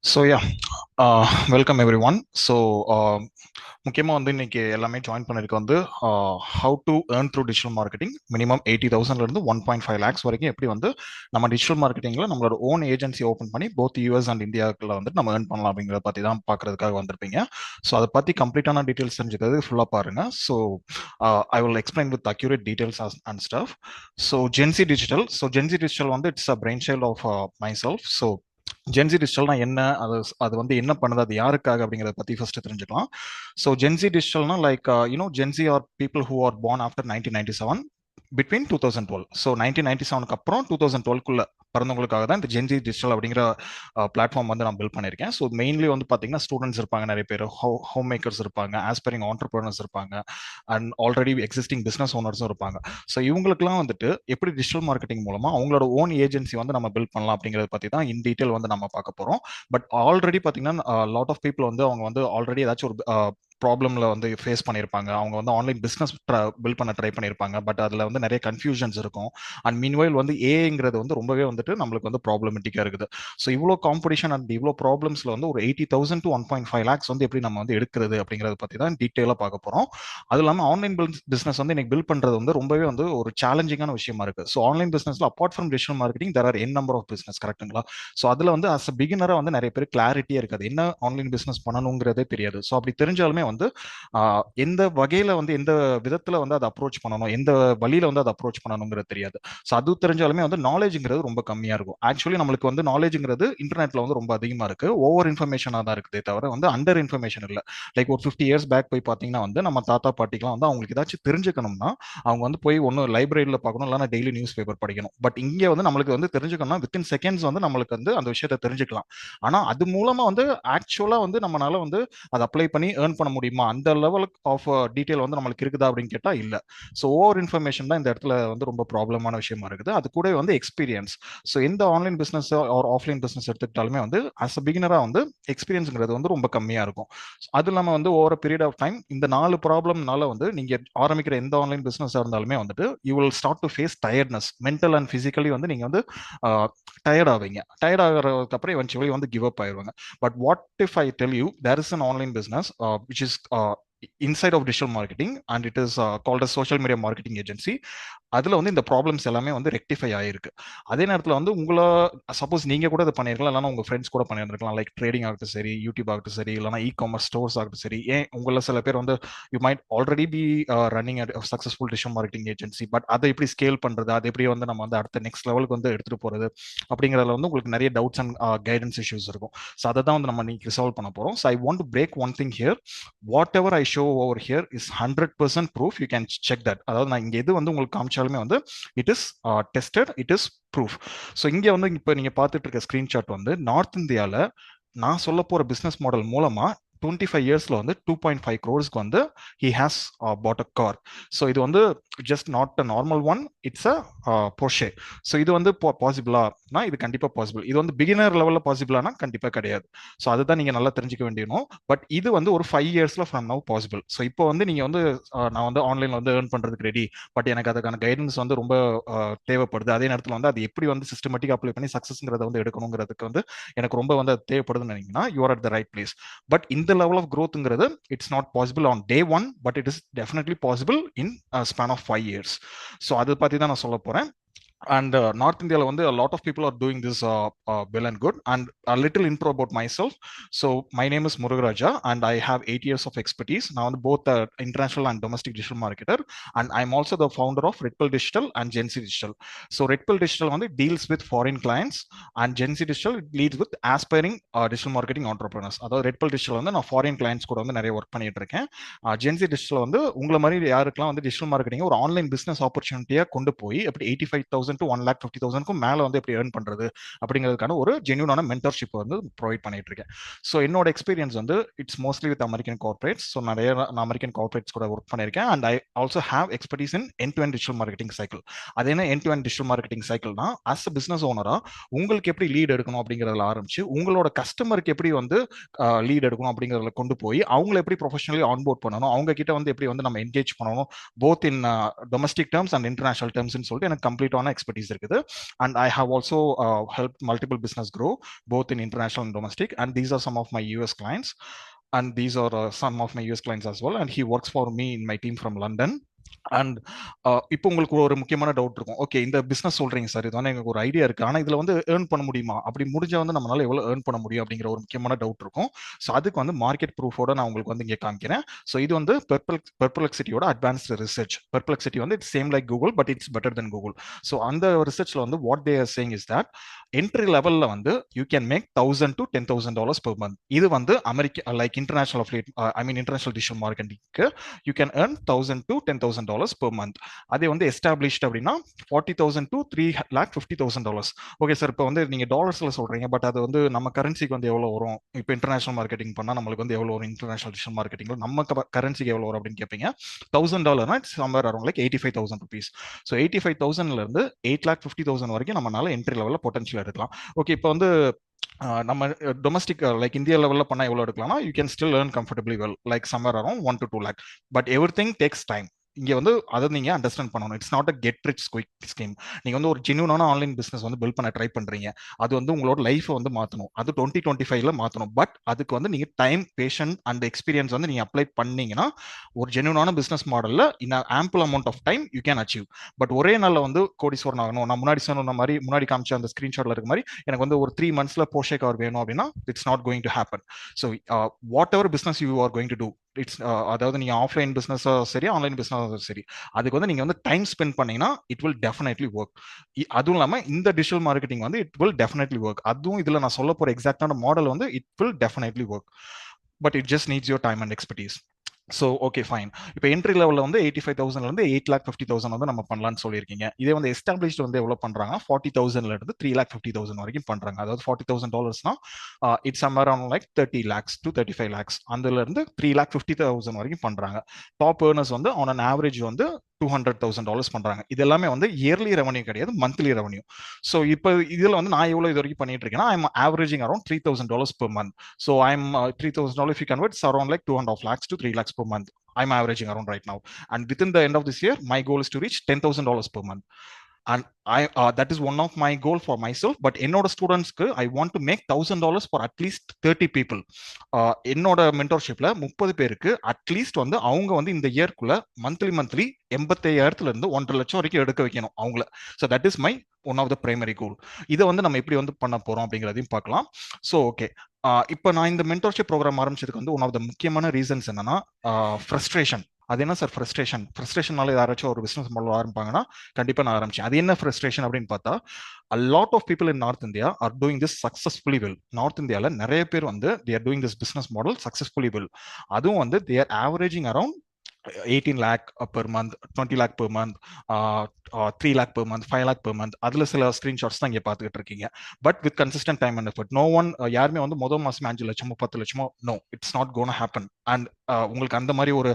So yeah welcome every one. So முக்கியமாக வந்து இன்னைக்கு எல்லாமே ஜாயின் பண்ணிருக்க வந்து how to earn through digital marketing minimum 80,000 1.5 lakhs வரைக்கும் எப்படி வந்து நம்ம டிஜிட்டல் மார்க்கெட்டிங்கில் நம்மளோட ஓன் ஏஜென்சி ஓப்பன் பண்ணி போத் யூஎஸ் அண்ட் இந்தியாவுக்குள்ள வந்து நம்ம ஏர்ன் பண்ணலாம் அப்படிங்கிறத பற்றி தான் பார்க்கறதுக்காக வந்திருப்பீங்க. ஸோ அதை பற்றி கம்ப்ளீட்டான டீட்டெயில்ஸ் தெரிஞ்சுக்கிறது ஃபுல்லாக பாருங்க. So I will explain with accurate details and stuff. So Gen Z digital வந்து it's a brain child of myself. So Gen Z டிஜிட்டல்னா என்ன, அது அது வந்து என்ன பண்ணுது, அது யாருக்காக அப்படிங்கிறத பத்தி ஃபர்ஸ்ட் தெரிஞ்சுக்கலாம். ஸோ ஜென்சி டிஜிட்டல்னா like Gen Z are people who are born after 1997 between 2012. So 1997க்கு அப்புறம் 2012குள்ள பிறந்தவங்களுக்காக தான் இந்த ஜென்சி டிஜிட்டல் அப்படிங்கிற பிளாட்ஃபார்ம் வந்து நான் பில்ட் பண்ணியிருக்கேன். ஸோ மெயின்லி வந்து பார்த்தீங்கன்னா ஸ்டூடெண்ட்ஸ் இருப்பாங்க, நிறைய பேர் ஹோம் மேக்கர்ஸ் இருப்பாங்க, ஆஸ்பைரிங் ஆண்டர்பிரினர்ஸ் இருப்பாங்க, அண்ட் ஆல்ரெடி எக்ஸிஸ்டிங் பிஸ்னஸ் ஓனர்ஸும் இருப்பாங்க. ஸோ இவங்களுக்குலாம் வந்துட்டு எப்படி டிஜிட்டல் மார்க்கெட்டிங் மூலமா அவங்களோட ஓன் ஏஜென்சி வந்து நம்ம பில்ட் பண்ணலாம் அப்படிங்கிறத பற்றி தான் இன் டீட்டெயில் வந்து நம்ம பார்க்க போகிறோம். பட் ஆல்ரெடி பார்த்தீங்கன்னா லாட் ஆஃப் பீப்புள் வந்து அவங்க வந்து ஆல்ரெடி ஏதாச்சும் ஒரு ப்ராப்ளம்ல வந்து ஃபேஸ் பண்ணியிருப்பாங்க. அவங்க வந்து ஆன்லைன் பிஸ்னஸ் பில்ட் பண்ண ட்ரை பண்ணியிருப்பாங்க. பட் அதில் வந்து நிறைய கன்ஃபியூஷன்ஸ் இருக்கும். அண்ட் மீன்வைல் வந்து ஏங்கிறது வந்து ரொம்பவே வந்துட்டு நம்மளுக்கு வந்து ப்ராப்ளமெட்டிக்காக இருக்குது. ஸோ இவ்வளோ காம்படிஷன் அண்ட் இவ்வளோ ப்ராப்ளம்ஸ்ல வந்து ஒரு 80,000 to 1.5 lakhs வந்து எப்படி நம்ம வந்து எடுக்கிறது அப்படிங்கிறத பற்றி தான் டீட்டெயிலாக பார்க்க போகிறோம். அது இல்லாமல் ஆன்லைன் பிஸ்னஸ் வந்து இன்னைக்கு பில்ட் பண்ணுறது வந்து ரொம்பவே வந்து ஒரு சேலஞ்சிங்கான விஷயமா இருக்கு. ஸோ ஆன்லைன் பிஸ்னஸ்ல apart from digital marketing there are n number of business, கரெக்ட்டுங்களா? ஸோ அதில் வந்து அஸ் அ பிகினராக வந்து நிறைய பேர் கிளாரிட்டியே இருக்காது, என்ன ஆன்லைன் பிஸ்னஸ் பண்ணணுங்கிறதே தெரியாது. ஸோ அப்படி தெரிஞ்சாலுமே வந்து எந்த வகையில வந்து எந்த விதத்துல வந்து அதை அப்ரோச் பண்ணணும், எந்த வழியில வந்து அதை அப்ரோச் பண்ணணுங்கிறது தெரியாது. ஸோ அது தெரிஞ்சாலுமே வந்து நாலேஜ்ங்கிறது ரொம்ப கம்மியா இருக்கும். ஆக்சுவலி நம்மளுக்கு வந்து நாலேஜ்ங்கிறது இன்டர்நெட்ல வந்து ரொம்ப அதிகமா இருக்கு, ஓவர் இன்ஃபர்மேஷனா தான் இருக்குதே தவிர வந்து அண்டர் இன்ஃபர்மேஷன் இல்லை. லைக் ஒரு 50 years பேக் போய் பார்த்தீங்கன்னா வந்து நம்ம தாத்தா பாட்டிக்கெல்லாம் வந்து அவங்களுக்கு ஏதாச்சும் தெரிஞ்சுக்கணும்னா அவங்க வந்து போய் ஒன்று லைப்ரரியில் பார்க்கணும், இல்லைனா டெய்லி நியூஸ் பேப்பர் படிக்கணும். பட் இங்கே வந்து நம்மளுக்கு வந்து தெரிஞ்சுக்கணும்னா வித்தின் செகண்ட்ஸ் வந்து நம்மளுக்கு வந்து அந்த விஷயத்தை தெரிஞ்சுக்கலாம். ஆனால் அது மூலமா வந்து ஆக்சுவலா வந்து நம்மளால வந்து அதை அப்ளை பண்ணி ஏர்ன் பண்ண முடியுமா, அந்த லெவல் ஆஃப் டீடைல் வந்து நம்மளுக்கு இருக்குதா அப்படின்னு கேட்டா இல்ல. ஸோ ஓவர் இன்ஃபர்மேஷன் தான் இந்த இடத்துல வந்து ரொம்ப ப்ராப்ளமான விஷயமா இருக்குது. அது கூட வந்து எக்ஸ்பீரியன்ஸ். ஸோ எந்த online business or offline business எடுத்துக்கிட்டாலுமே வந்து அஸ் அ பிகினரா வந்து எக்ஸ்பீரியன்ஸ்ங்கிறது வந்து ரொம்ப கம்மியா இருக்கும். அது இல்லாம வந்து ஓவர் பீரியட் ஆஃப் டைம் இந்த 4 ப்ராப்ளம்னால வந்து நீங்க ஆரம்பிக்கிற எந்த ஆன்லைன் பிசினஸ் இருந்தாலுமே வந்துட்டு you will start to face tiredness, mental and physically வந்து நீங்க வந்து டயர்ட் ஆவீங்க. டயர்ட் ஆகிறதுக்கு அப்புறம் eventually வந்து கிவ் அப் ஆயிடுவாங்க. But what if I tell you there is an online business which is inside of digital marketing and it is called a social media marketing agency. அதுல வந்து இந்த problems எல்லாமே வந்து rectify ஆயிருக்கு. அதே நேரத்தில் வந்து உங்களை சப்போஸ் நீங்க கூட இதை பண்ணிருக்கலாம், இல்லைனா உங்க ஃப்ரெண்ட்ஸ் கூட பண்ணியிருந்திருக்கலாம். லைக் ட்ரேடிங் ஆகட்டும் சரி, யூடியூப் ஆகட்டும் சரி, இல்லைனா இ காமர்ஸ் ஸ்டோர்ஸ் ஆகட்டும் சரி. ஏன் உங்களை சில பேர் வந்து you might already B running successful digital marketing agency. But அதை எப்படி ஸ்கேல் பண்றது, அதை எப்படி வந்து நம்ம வந்து அடுத்த நெக்ஸ்ட் லெவலுக்கு வந்து எடுத்துட்டு போறது அப்படிங்கிறதுல வந்து உங்களுக்கு நிறைய டவுட்ஸ் அண்ட் கைடன்ஸ் இஷ்யூஸ் இருக்கும். ஸோ அதை தான் வந்து நம்ம இன்னைக்கு ரிசால்வ் பண்ண போறோம். So I want to break one thing here. What ever I show over here is 100% proof. You can check that. அதாவது நான் இங்க எது வந்து உங்களுக்கு காமிச்சாலுமே வந்து it is tested, it is proof. So இங்கே வந்து இப்போ நீங்க பார்த்துட்டு இருக்க ஸ்கிரீன்ஷாட் வந்து நார்த் இந்தியாவில் நான் சொல்ல போற பிசினஸ் மாடல் மூலமா 25 yearsல வந்து 2.5 crores வந்து he has bought a car. So இது வந்து just not a normal one, it's a Porsche. So இது வந்து பாசிபிளானா இது கண்டிப்பா பாசிபிள். இது வந்து பிகினர் லெவலில் பாசிபிளானா கண்டிப்பா கிடையாது. ஸோ அதுதான் நீங்க நல்லா தெரிஞ்சுக்க வேண்டியணும். பட் இது வந்து ஒரு 5 yearsல ஃப்ரம் நவ் பாசிபிள். ஸோ இப்போ வந்து நீங்க வந்து நான் வந்து ஆன்லைன்ல வந்து ஏர்ன் பண்றதுக்கு ரெடி, பட் எனக்கு அதுக்கான கைடன்ஸ் வந்து ரொம்ப தேவைப்படுது. அதே நேரத்தில் வந்து அது எப்படி வந்து சிஸ்டமேட்டிக் அப்ளை பண்ணி சக்சஸ்ங்கிறத வந்து எடுக்கணுங்கிறதுக்கு வந்து எனக்கு ரொம்ப வந்து அது தேவைப்படுதுன்னு நினைக்கிறீங்கன்னா you are at the right place. But இந்த லெவல் ஆஃப் growthங்கிறது it's not possible on day one, but it is definitely possible in span of 5 years. So அதை பத்தி தான் நான் சொல்ல போறேன். And North India வந்து a lot of people are doing this well and good. And a little intro about myself. So my name is Murugaraja and I have 8 years of expertise now on both international and domestic digital marketer. And I'm also the founder of Red Pill Digital and Gen Z Digital. So Red Pill Digital வந்து deals with foreign clients and Gen Z Digital leads with aspiring digital marketing entrepreneurs. அதாவது Red Pill Digital வந்து நான் foreign clients கூட வந்து நிறைய work பண்ணிட்டு இருக்கேன். Gen Z Digital வந்து உங்களை மாதிரி யாருக்கெல்லாம் வந்து டிஜிட்டல் மார்க்கெட்டிங் ஒரு ஆன்லைன் பிசினஸ் ஆப்பர்ச்சுனிட்டியா கொண்டு போய் எப்படி 85,000 to 1,50,000 மேல வந்து எப்படி ஏர்ன் பண்றது அப்படிங்கிறதுக்கான ஒரு ஜென்யூனான மென்டர்ஷிப் வந்து ப்ரொவைட் பண்ணிட்டு இருக்கேன். ஸோ என்னோட எக்ஸ்பீரியன்ஸ் வந்து it's mostly with American corporates. So நிறைய நான் அமெரிக்கன் கார்பரேட்ஸ் கூட ஒர்க் பண்ணியிருக்கேன். And I also have expertise in end to end digital marketing cycle. அது என்ன end to end digital marketing சைக்கிள்னா, அஸ் அ பிசினஸ் ஓனரா உங்களுக்கு எப்படி லீட் எடுக்கணும் அப்படிங்கிறதுல ஆரம்பிச்சு உங்களோட கஸ்டமருக்கு எப்படி வந்து லீட் எடுக்கணும் அப்படிங்கிறதுல கொண்டு போய் அவங்களை எப்படி ப்ரொஃபஷனலி ஆன்போர்ட் பண்ணணும், அவங்க கிட்ட வந்து எப்படி வந்து நம்ம என்கேஜ் பண்ணணும் both in domestic terms and international டேர்ம்ஸ்னு சொல்லிட்டு எனக்கு கம்ப்ளீட்டான எக்ஸ்பர்டீஸ் இருக்குது. And I have also help multiple business grow both in international and domestic. And these are some of my US clients. And these are some of my US clients as well. And he works for me in my team from London. And இப்போ உங்களுக்கு ஒரு முக்கியமான doubt இருக்கும். Okay, இந்த business சொல்றீங்க sir, இது வந்து எனக்கு ஒரு ஐடியா இருக்கு, ஆனா இதுல வந்து ஏர்ன் பண்ண முடியுமா, அப்படி முடிஞ்சா வந்து நம்மளால எவ்வளவு ஏர்ன் பண்ண முடியும் அப்படிங்கிற ஒரு முக்கியமான டவுட் இருக்கும். ஸோ அதுக்கு வந்து மார்க்கெட் ப்ரூஃபோட நான் உங்களுக்கு வந்து இங்கே காமிக்கிறேன். ஸோ இது வந்து பெர்ப்ளெக்சிட்டியோட அட்வான்ஸ்டு ரிசர்ச். பெர்ப்ளெக்சிட்டி வந்து it's same like Google, but it's better than Google. So அந்த ரிசர்ச்ல வந்து what they are saying is that entry லெவல்ல வந்து you can make $1,000 to $10,000 per month. இது வந்து America like international affiliate, I mean international digital மார்க்கெட்டிங்க்கு you can earn $1,000 to $10,000 per month. அதே வந்து எஸ்டாப்ளிஷ்ட் அப்படின்னா $40,000 to $350,000. ஓகே சார், இப்போ வந்து நீங்க டாலர்ஸ்ல சொல்றீங்க, பட் அது வந்து நம்ம கரன்சிக்கு வந்து எவ்வளவு வரும், இப்போ இன்டர்நேஷனல் மார்க்கெட்டிங் பண்ணா நம்மளுக்கு வந்து எவ்வளவு வரும், இன்டர்நேஷனல் டிஜிட்டல் மார்க்கெட்டிங்ல நம்ம கரன்சிக்கு எவ்வளவு வரும் அப்படின்னு கேட்பீங்க. $1,000 இட்ஸ் சம்வேர் அரௌண்ட் லைக் $85,000. ஸோ 85,000ல இருந்து 8,50,000 வரைக்கும் நம்மளால என்ட்ரி லெவலில் பொட்டன்ஷியல் எடுக்கலாம். ஓகே, இப்போ வந்து நம்ம டொமஸ்டிக் லைக் இந்தியா லெவலில் பண்ணால் எவ்வளோ எடுக்கலாம்னா you can still earn comfortably well like somewhere around 1 to 2 lakh. But everything takes time. இங்க வந்து அதை நீங்க அண்டர்ஸ்டாண்ட் பண்ணணும். It's not a get rich quick scheme. நீங்க வந்து ஒரு ஜென்யூனான ஆன்லைன் பிசினஸ் வந்து பில்ட் பண்ண ட்ரை பண்றீங்க, அது வந்து உங்களோட லைஃபை வந்து மாத்தணும், அது 2025ல மாத்தணும். பட் அதுக்கு வந்து நீங்க டைம், பேஷன் அண்ட் எக்ஸ்பீரியன்ஸ் வந்து நீங்க அப்ளை பண்ணீங்கன்னா ஒரு ஜென்யூனான பிசினஸ் மாடல்ல in ample amount of time you can achieve. But ஒரே நாள்ல வந்து கோடீஸ்வரன் ஆகணும், நான் முன்னாடி சொன்ன மாதிரி, முன்னாடி காமிச்ச அந்த ஸ்கிரீன்ஷாட்ல இருக்க மாதிரி எனக்கு வந்து ஒரு 3 monthsல போஷே கார் வேணும் அப்படின்னா it's not going to happen. So whatever business you are going to do, it's அதாவது நீங்க ஆஃப்லைன் பிசினஸா சரி, ஆன்லைன் பிசினஸா சரி, அதுக்கு வந்து நீங்க வந்து டைம் ஸ்பெண்ட் பண்ணீங்கன்னா இட் வில் டெஃபினெட்லி ஒர்க். அதுவும் இல்லாம இந்த டிஜிட்டல் மார்க்கெட்டிங் வந்து இட் வில் டெஃபினெட்லி ஒர்க். அதுவும் இதுல நான் சொல்ல போற எக்ஸாக்டான மாடல் வந்து it will definitely work. But it just needs your time and expertise. So okay fine. இப்போ என்ட்ரி லெவலில் வந்து 85,000லேருந்து 8,50,000 வந்து நம்ம பண்ணலாம்னு சொல்லியிருக்கீங்க. இதே வந்து எஸ்டாப்ளிஷ்ட் வந்து எவ்வளோ பண்ணுறாங்கன்னா 40,000லேருந்து 3,50,000 வரைக்கும் பண்ணுறாங்க. அதாவது $40,000 it's somewhere around like 30 lakhs to 35 lakhs. அதுலேருந்து 3,50,000 வரைக்கும் பண்ணுறாங்க. டாப் ஏர்னர்ஸ் வந்து ஆன் அன் ஆவரேஜ் வந்து $200,000 பண்றாங்க. இது எல்லாமே வந்து இயர்லி ரெவன்யூ கிடையாது, மந்த்லி ரெவன்யூ. ஸோ இப்போ இதுல வந்து நான் எவ்வளவு இது வரைக்கும் பண்ணிட்டு இருக்கேன்னா I'm averaging around $3,000 per month. So I'm $3,000 if you convert, it's around like 2.5 lakhs to 3 lakhs per month. I'm averaging around right now. And within the end of this year, my goal is to reach $10,000 per month. And that is one of my goal for myself. But என்னோட ஸ்டூடெண்ட்ஸ்க்கு I want to make $1,000 for at least 30 people. என்னோட மென்டர்ஷிப்ல 30 பேருக்கு at least வந்து அவங்க வந்து இந்த இயர்க்குள்ள monthly 85,000ல இருந்து 1.5 லட்சம் வரைக்கும் எடுக்க வைக்கணும் அவங்கள. So that is my one of the primary goal. இதை வந்து நம்ம எப்படி வந்து பண்ண போறோம் அப்படிங்கிறதையும் பார்க்கலாம். ஸோ ஓகே, இப்போ நான் இந்த மென்டர்ஷிப் ப்ரோக்ராம் ஆரம்பிச்சதுக்கு வந்து ஒன் ஆஃப் த முக்கியமான ரீசன்ஸ் என்னன்னா ஃப்ரஸ்ட்ரேஷன். அது என்ன சார் ஃப்ரஸ்ட்ரேஷனால யாராச்சும் ஒரு பிசினஸ் மாடல் ஆரம்பிப்பாங்கன்னா கண்டிப்பா நான் ஆரம்பிச்சேன். அது என்ன ஃப்ரஸ்ட்ரேஷன் அப்படின்னு பார்த்தா, a lot of people in North India are doing this successfully well. North இந்தியால நிறைய பேர் வந்து they are doing this business model successfully well. அதுவும் வந்து they are averaging around 18 lakh per month, 20 lakh per month, 3 lakh per month, 5 lakh per month. அதுல சில screenshots தான் இங்க பாத்துக்கிட்டு இருக்கீங்க. But with consistent time and effort. No one யாருமே வந்து முதல் மாசம் 5 லட்சமோ 10 லட்சமோ no, it's not gonna happen. And உங்களுக்கு அந்த மாதிரி ஒரு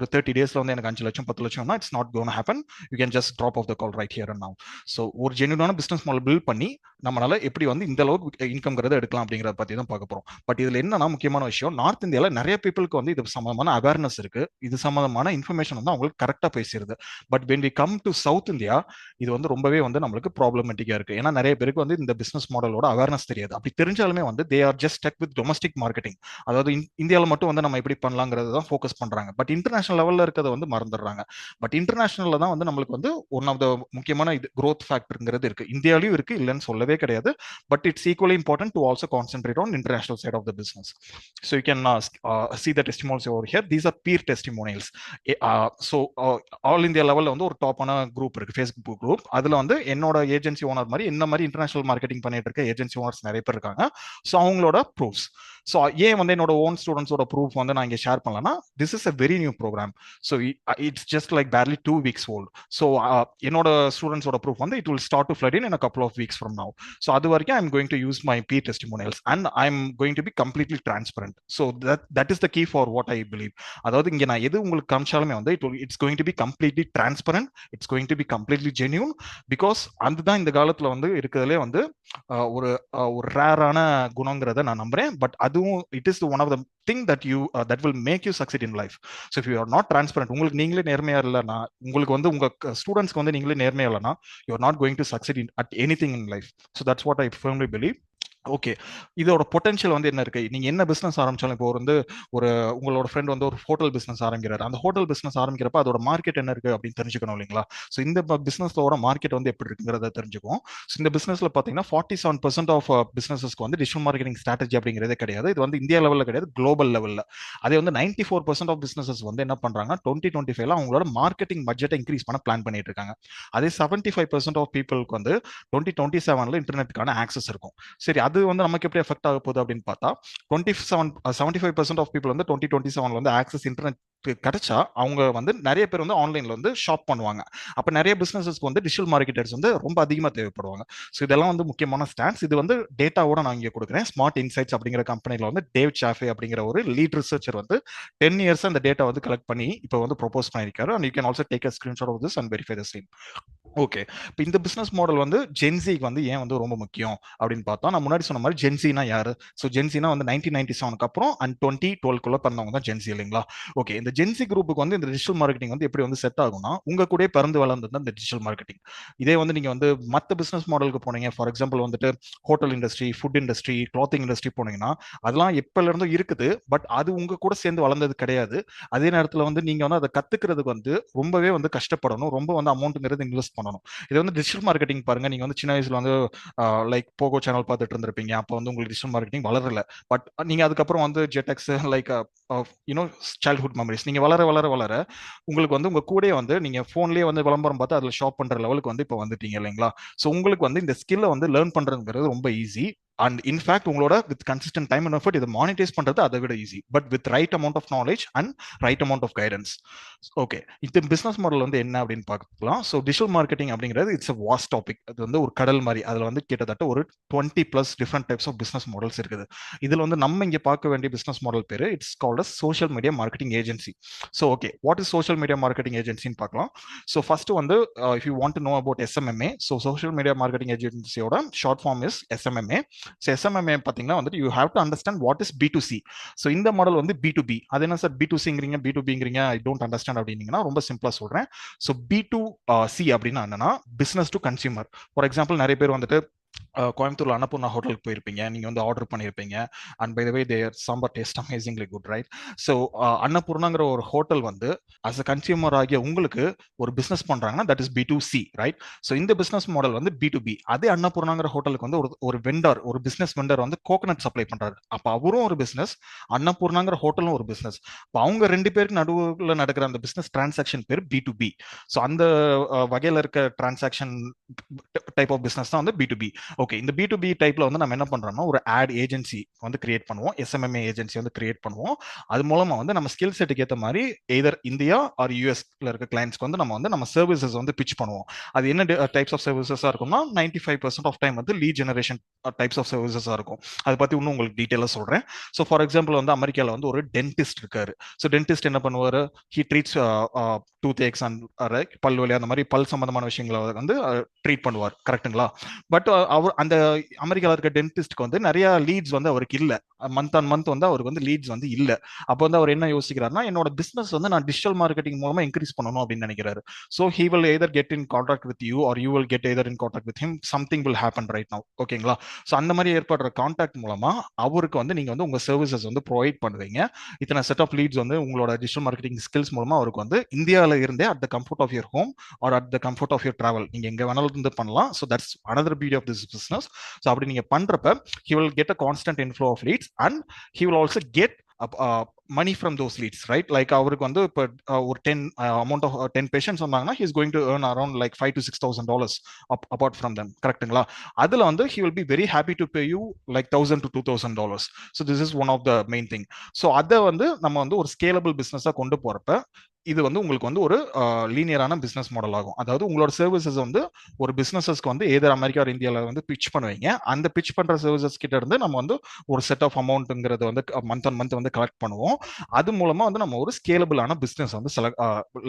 30 டேஸ்ல வந்து எனக்கு 5 லட்சம் 10 லட்சம்னா it's not gonna happen. You can just drop off the call right here and now. So ஒரு ஜென்யூனான பிசினஸ் மாடல் பில்ட் பண்ணி நம்மளால எப்படி வந்து இந்த அளவுக்கு இன்கம்ங்கிறத எடுக்கலாம் அப்படிங்கிறத பத்தி தான் பார்க்க போறோம். பட் இதுல என்னன்னா முக்கியமான விஷயம், நார்த் இந்தியால நிறைய பீப்புளுக்கு வந்து இது சம்பந்தமான அவேர்னஸ் இருக்கு, இது சம்பந்தமான இன்ஃபர்மேஷன் வந்து அவங்களுக்கு கரெக்டா போய் சேருது. But when we come to south India, இது வந்து ரொம்பவே வந்து நம்மளுக்கு ப்ராப்ளமேட்டிக்கா இருக்கு. ஏன்னா நிறைய பேருக்கு வந்து இந்த பிசினஸ் மாடலோட அவேர்னஸ் தெரியாது. அப்படி தெரிஞ்சாலுமே வந்து they are just stuck with domestic marketing. அதாவது இந்தியாவில் மட்டும் வந்து நம்ம எப்படி பண்ணலாங்கிறது தான் ஃபோக்கஸ் பண்றாங்க. பட் இன்டர்நேஷனல் லெவல்ல இருக்கிறத வந்து மறந்துடுறாங்க. பட் இன்டர்நேஷனல்ல தான் வந்து நம்மளுக்கு வந்து ஒன் ஆஃப் த முக்கியமான இது growth ஃபேக்டருங்கிறது இருக்கு. இந்தியாவிலும் இருக்கு, இல்லைன்னு சொல்லவே கிடையாது. But it's equally important to also concentrate on international side of the business. So you can see the testimonials over here. These are peer testimonials. So all India லெவலில் வந்து ஒரு டாப்பான குரூப் இருக்கு, ஃபேஸ்புக் குரூப். அதுல வந்து என்னோட agency owner மாதிரி என்ன மாதிரி இன்டர்நேஷனல் மார்க்கெட்டிங் பண்ணிட்டு இருக்க ஏஜென்சி ஓனர்ஸ் நிறைய பேர் இருக்காங்க. ஸோ அவங்களோட ப்ரூஃப்ஸ். ஸோ ஏன் வந்து என்னோட ஓன் ஸ்டூடெண்ட்ஸோட ப்ரூஃப் வந்து நான் இங்கே ஷேர் பண்ணலன்னா, this is a very new program. So it's just like barely 2 weeks old. So என்னோட ஸ்டூடெண்ட்ஸோட ப்ரூஃப் வந்து it will start to flood in a couple of weeks from now. So அது வரைக்கும் I am going to use my peer testimonials and I am going to be completely transparent. So that is the key for what I believe. அதாவது இங்க நான் எது உங்களுக்கு காமிச்சாலுமே வந்து it's going to be completely transparent, it's going to be completely genuine. Because அதுதான் இந்த காலத்துல வந்து இருக்கிறதுலே வந்து ஒரு ரேரான குணங்கிறத நான் நம்புறேன். பட் அது அதுவும் it is one of the thing that you that will make you succeed in life. So if you are not transparent, உங்களுக்கு நீங்களே நேர்மையா இல்லைன்னா, உங்களுக்கு வந்து உங்க ஸ்டூடெண்ட்ஸ்க்கு வந்து நீங்களே நேர்மையா இல்லைன்னா, you are not going to succeed in at any thing in life. So that's what I firmly believe. Okay, இதோட பொட்டன்ஷியல் வந்து என்ன இருக்கு? நீங்க என்ன பிசினஸ் ஆரம்பிச்சாலும், இப்போ வந்து ஒரு உங்களோட ஃப்ரெண்ட் வந்து ஒரு ஹோட்டல் பிசினஸ் ஆரம்பிக்கிறாரு. அந்த ஹோட்டல் பிசினஸ் ஆரம்பிக்கிறப்ப அதோட மார்க்கெட் என்ன இருக்கு அப்படின்னு தெரிஞ்சுக்கணும் இல்லைங்களா? ஸோ இந்த பிசினஸோட மார்க்கெட் வந்து எப்படி இருக்குங்கிறத தெரிஞ்சுக்கும். ஸோ இந்த பிசினஸ்ல பாத்தீங்கன்னா 47% ஆஃப் பிசினஸ்க்கு வந்து டிஜிட்டல் மார்க்கெட்டிங் ஸ்ட்ராட்டஜி அப்படிங்கிறதே கிடையாது. இது வந்து இந்தியா லெவலில் கிடையாது, குளோபல் லெவலில். அதே வந்து 94% ஆஃப் பிசினஸஸ் வந்து என்ன பண்றாங்கன்னா 2025 அவங்களோட மார்க்கெட்டிங் பட்ஜெட்டை இன்க்ரீஸ் பண்ண பிளான் பண்ணிட்டு இருக்காங்க. அதே 75% ஆஃப் பீப்புளுக்கு வந்து 2027 இன்டர்நெட்டுக்கான ஆக்சஸ் இருக்கும். சரி, அது வந்து நமக்கு எப்படி எஃபெக்ட் ஆக போகுது அப்படின்னு பார்த்தா, 75% ஆஃப் பீப்புள் வந்து 2027 வந்து ஆக்சஸ் இன்டர்நெட் கிடைச்சா அவங்க வந்து நிறைய பேர் வந்து ஆன்லைன்ல வந்து ஷாப் பண்ணுவாங்க. அப்ப நிறைய பிசினஸஸ்க்கு வந்து டிஜிட்டல் மார்க்கெட்டர்ஸ் வந்து ரொம்ப அதிகமா தேவைப்படுவாங்க. ஸோ இதெல்லாம் வந்து முக்கியமான ஸ்டாண்ட்ஸ். இது வந்து டேட்டாவோட நான் இங்கே கொடுக்குறேன். ஸ்மார்ட் இன்சைட்ஸ் அப்படிங்கிற கம்பெனில வந்து டேவ் சாஃபே அப்படிங்கிற ஒரு லீட் ரிசர்ச்சர் வந்து 10 இயர்ஸ் அந்த டேட்டா வந்து கலெக்ட் பண்ணி இப்போ வந்து ப்ரொபோஸ் பண்ணியிருக்காரு. And you can also take a screenshot of this and verify the same. Okay, இப்போ இந்த பிசினஸ் மாடல் வந்து ஜென்சிக்கு வந்து ஏன் வந்து ரொம்ப முக்கியம் அப்படின்னு பார்த்தா, நான் முன்னாடி சொன்ன மாதிரி ஜென்சினா யாரு? ஸோ ஜென்சினா வந்து 1997 அப்புறம் அண்ட் 2012 பிறந்தவங்க தான் ஜென்சி இல்லைங்களா? ஓகே, இந்த ஜென்சி குரூப்புக்கு வந்து இந்த டிஜிட்டல் மார்க்கெட்டிங் வந்து எப்படி வந்து செட் ஆகும்னா, உங்க கூட பிறந்து வளர்ந்தது இந்த டிஜிட்டல் மார்க்கெட்டிங். இதே வந்து நீங்க வந்து மற்ற பிசினஸ் மாடலுக்கு போனீங்க, ஃபார் எக்ஸாம்பிள் வந்துட்டு hotel industry, food industry, clothing industry போனீங்கன்னா, அதெல்லாம் எப்பல இருந்தும் இருக்குது. பட் அது உங்க கூட சேர்ந்து வளர்ந்தது கிடையாது. அதே நேரத்தில் வந்து நீங்க வந்து அதை கத்துக்கிறதுக்கு வந்து ரொம்பவே வந்து கஷ்டப்படணும், ரொம்ப வந்து அமௌண்ட்ங்கிறது இன்வெஸ்ட் பண்ணணும். இது வந்து டிஜிட்டல் மார்க்கெட்டிங் பாருங்க, நீங்க வந்து சின்ன வயசுல வந்து லைக் போகோ சேனல் பார்த்துட்டு இருந்திருப்பீங்க. அப்போ வந்து உங்களுக்கு டிஜிட்டல் மார்க்கெட்டிங் வளரல. பட் நீங்க அதுக்கப்புறம் வந்து ஜெட்டெக்ஸ் லைக் யூனோ சைல்ட்ஹுட் மெமரிஸ் நீங்க வளர வளர வளர உங்களுக்கு வந்து உங்க கூட வந்து நீங்க போன்லயே வந்து விளம்பரம் பார்த்து அதுல ஷாப் பண்ற லெவலுக்கு வந்து இப்போ வந்துட்டீங்க இல்லைங்களா? ஸோ உங்களுக்கு வந்து இந்த ஸ்கில்லை வந்து லேர்ன் பண்றதுங்கிறது ரொம்ப ஈஸி. அண்ட் இன்ஃபேக்ட் உங்களோட with consistent time and effort இதை மானிட்டைஸ் பண்றது அதை விட easy, but with right amount of knowledge and right amount of guidance. Okay, இந்த பிசினஸ் மாடல் வந்து என்ன அப்படின்னு பார்க்கலாம். ஸோ டிஜிட்டல் மார்க்கெட்டிங் அப்படிங்கிறது இட்ஸ் அ வாஸ்ட் டாபிக். அது வந்து ஒரு கடல் மாதிரி. அதுல வந்து கிட்டத்தட்ட ஒரு 20+ different types of business models இருக்குது. இதுல வந்து நம்ம இங்க பார்க்க வேண்டிய பிசினஸ் மாடல் பேரு it's called as social media marketing agency. So okay, what is social media marketing ஏஜென்சின்னு பார்க்கலாம். ஸோ ஃபர்ஸ்ட் வந்து if you want to know about SMMA, so social media marketing ஏஜென்சியோட short form is SMMA. So SMMA பார்த்தீங்கன்னா வந்துட்டு you have to understand what is B2C. So இந்த model வந்து B2B. அது என்ன சார் B2Cங்கிறீங்க, B2Bங்கிறீங்க, ஐ டோன்ட் அண்டர்ஸ்டாண்ட் அப்படின்னீங்கன்னா ரொம்ப சிம்பிளா சொல்றேன். ஸோ B2C அப்படின்னா என்னன்னா business to consumer. For example நிறைய பேர் வந்துட்டு கோயம்புத்தூர்ல அன்னபூர்ணா ஹோட்டலுக்கு போயிருப்பீங்க, நீங்க வந்து ஆர்டர் பண்ணியிருப்பீங்க. And by the way their sambar taste amazingly good, right? So அன்னபூர்ணாங்கிற ஒரு ஹோட்டல் வந்து அஸ் அ கன்சியூமர் ஆகிய உங்களுக்கு ஒரு பிசினஸ் பண்றாங்கன்னா that is B2C, right? So இந்த பிசினஸ் மாடல் வந்து B2B. அதே அன்னபூர்ணாங்கிற ஹோட்டலுக்கு வந்து ஒரு வெண்டர், ஒரு பிசினஸ் வெண்டர் வந்து கோகனட் சப்ளை பண்றாரு. அப்ப அவரும் ஒரு பிசினஸ், அன்னபூர்ணாங்கிற ஹோட்டலும் ஒரு பிசினஸ். இப்போ அவங்க ரெண்டு பேருக்கு நடுவில் நடக்கிற அந்த பிசினஸ் டிரான்சாக்ஷன் பேர் B2B. ஸோ அந்த வகையில இருக்க டிரான்சாக்ஷன் டைப் ஆஃப் பிசினஸ் தான் வந்து B2B. ஓகே, இந்த B2B டைப்ல வந்து நம்ம என்ன பண்றோம்னா ஒரு ஆட் ஏஜென்சி வந்து கிரியேட் பண்ணுவோம், எஸ்எம்எம்ஏ ஏஜென்சி வந்து கிரியேட் பண்ணுவோம். அது மூலமா வந்து நம்ம ஸ்கில் செட்டுக்கு ஏற்ற மாதிரி எதர் இந்தியா ஆர் யூஎஸ்ல இருக்க கிளைண்ட்ஸ்க்கு வந்து நம்ம சர்வீசஸ் வந்து பிச் பண்ணுவோம். அது என்ன டைப்ஸ் ஆஃப் சர்வீசஸா இருக்கும்னா 95% ஆஃப் டைம் வந்து லீட் ஜெனரேஷன் டைப்ஸ் ஆஃப் சர்வீசஸா இருக்கும். அதை பத்தி இன்னும் உங்களுக்கு டீட்டெயிலாக சொல்றேன். ஸோ ஃபார் எக்ஸாம்பிள் வந்து அமெரிக்காவில் வந்து ஒரு டென்டிஸ்ட் இருக்காரு. ஸோ டென்டிஸ்ட் என்ன பண்ணுவாரு? He treats tooth aches and பல் வலி, அந்த மாதிரி பல் சம்பந்தமான விஷயங்களை வந்து ட்ரீட் பண்ணுவார், கரெக்ட்டுங்களா? பட் அவர் அந்த அமெரிக்காவில் இருக்க டென்டிஸ்ட்க்கு வந்து நிறைய லீட்ஸ் வந்து அவருக்கு இல்ல. மந்த் ஆன் மந்த் வந்து அவருக்கு வந்து லீட்ஸ் வந்து இல்ல. அப்போ வந்து அவர் என்ன யோசிக்கிறாருன்னா, என்னோட பிசினஸ் வந்து நான் டிஜிட்டல் மார்க்கெட்டிங் மூலமா இன்க்ரீஸ் பண்ணணும் அப்படின்னு நினைக்கிறாரு. So he will either get in contact with you are you will get either in contact with him. Something will happen right now. ஓகேங்களா? ஸோ அந்த மாதிரி ஏற்படுற கான்டாக்ட் மூலமா அவருக்கு வந்து நீங்க வந்து உங்க சர்வீசஸ் வந்து ப்ரொவைட் பண்ணுவீங்க. இத்தனை செட் ஆஃப் லீட்ஸ் வந்து உங்களோட டிஜிட்டல் மார்க்கெட்டிங் ஸ்கில்ஸ் மூலமா அவருக்கு வந்து இந்தியாவில இருந்தே at the comfort of your home or at the comfort of your travel, நீங்க எங்க வேணாலும் இருந்து பண்ணலாம். So that's another beauty of this business. So அப்படி நீங்க பண்றப்ப he will get a constant inflow of leads and he will also get money from those leads, right? Like அவருக்கு வந்து இப்போ ஒரு 10 amount of 10 patients வந்தாங்கன்னா he is going to earn around like $5,000 to $6,000 apart from them, கரெக்ட்டுங்களா? அதுல வந்து he will be very happy to pay you like $1,000 to $2,000. so this is one of the main thing. so அதை வந்து நம்ம வந்து ஒரு scalable பிசினஸா கொண்டு போறப்ப இது வந்து உங்களுக்கு வந்து ஒரு லீனியரான பிசினஸ் மாடல் ஆகும். அதாவது உங்களோட சர்வீசஸ் வந்து ஒரு பிசினஸஸ்க்கு வந்து ஏதர் அமெரிக்கா ஆர் இந்தியாவில் வந்து பிச் பண்ணுவீங்க. அந்த பிச் பண்ற சர்வீசஸ் கிட்ட இருந்து நம்ம வந்து ஒரு செட் ஆஃப் அமௌண்ட்ங்கிறது வந்து மந்த் ஆன் மந்த் வந்து கலெக்ட் பண்ணுவோம். அது மூலமா வந்து நம்ம ஒரு ஸ்கேலபிளான பிசினஸ் வந்து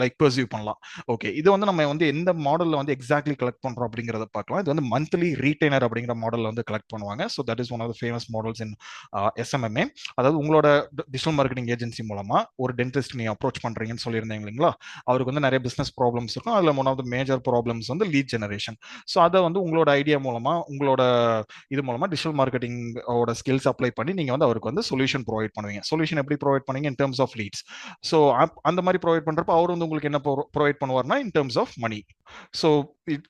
லைக் பர்சீவ் பண்ணலாம். ஓகே, இது வந்து நம்ம வந்து எந்த மாடல்ல வந்து எக்ஸாக்ட்லி கலெக்ட் பண்றோம் அப்படிங்கறத பார்க்கலாம். இது வந்து மந்த்லி ரீடைனர் அப்படிங்கிற மாடல்ல வந்து கலெக்ட் பண்ணுவாங்க. So that is one of the famous models in SMMA. அதாவது உங்களோட டிஜிட்டல் மார்க்கெட்டிங் ஏஜென்சி மூலமா ஒரு டென்டிஸ்ட் நீங்க அப்ரோச் பண்றீங்கன்னு சொல்லியிருந்தீங்க இல்லைங்களா? அவருக்கு வந்து நிறைய பிசினஸ் ப்ராப்ளம்ஸ் இருக்கும். அதுல one of the major problems வந்து லீட் ஜெனரேஷன். ஸோ அதை வந்து உங்களோட ஐடியா மூலமா, உங்களோட இது மூலமா டிஜிட்டல் மார்க்கெட்டிங் ஓட ஸ்கில்ஸ் அப்ளை பண்ணி நீங்க வந்து அவருக்கு வந்து சொல்யூஷன் ப்ரொவைட் பண்ணுவீங்க. சொல்யூஷன் எப்படி ப்ரொவைட் பண்ணீங்க? In terms of leads. So அந்த மாதிரி ப்ரொவைட் பண்றப்ப அவர் வந்து உங்களுக்கு என்ன ப்ரொவைட் பண்ணுவார்னா in terms of money. So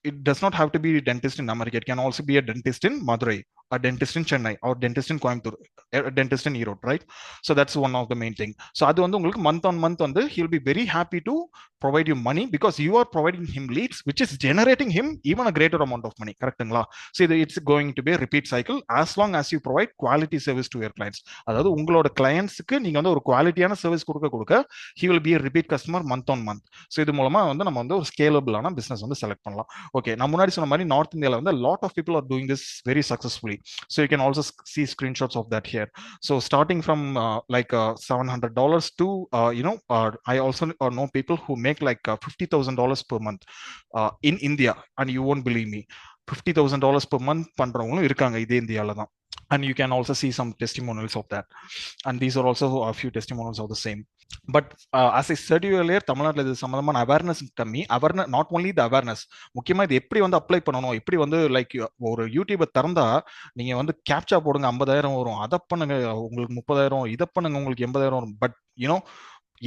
it does not have to be dentist in America. It can also be a dentist in Madurai, a dentist in Chennai, or dentist in Coimbatore, a dentist in Erode, right? So that's one of the main thing. So அது வந்து உங்களுக்கு month on month வந்து he'll be very happy to provide you money because you are providing him leads which is generating him even a greater amount of money. கரெக்ட்டுங்களா? So it's going to be a repeat cycle as long as you provide quality service to your clients. அதாவது உங்களோட கிளையன்ட்ஸ்க்கு நீங்க வந்து ஒரு குவாலிட்டியான service கொடுக்க கொடுக்க he will be a repeat customer month on month. So இது மூலமா வந்து நம்ம வந்து ஒரு ஸ்கேலபிளான பிசினஸ் வந்து செலக்ட் பண்ணலாம். ஓகே, நான் முன்னாடி சொன்ன மாதிரி நார்த் இந்தியாவில் வந்து lot of people are doing this very successfully. So you can also see screenshots of that here. So starting from like $700 to I also know people who make like $50,000 per month in India, and you won't believe me, $50,000 per month பண்றவங்களும் இருக்காங்க இதே இந்தியால தான். And you can also see some testimonials of that, and these are also a few testimonials of the same. But as I said earlier, தமிழ்நாட்டில் இது சம்பந்தமான awareness கம்மி. Awareness, not only the awareness, முக்கியமா இது எப்படி வந்து அப்ளை பண்ணணும், எப்படி வந்து லைக் ஒரு யூடியூபை திறந்தா நீங்க வந்து கேப்சா போடுங்க 50,000 வரும், அதை பண்ணுங்க உங்களுக்கு 30,000, இதை பண்ணுங்க உங்களுக்கு 80,000 வரும். பட் யூனோ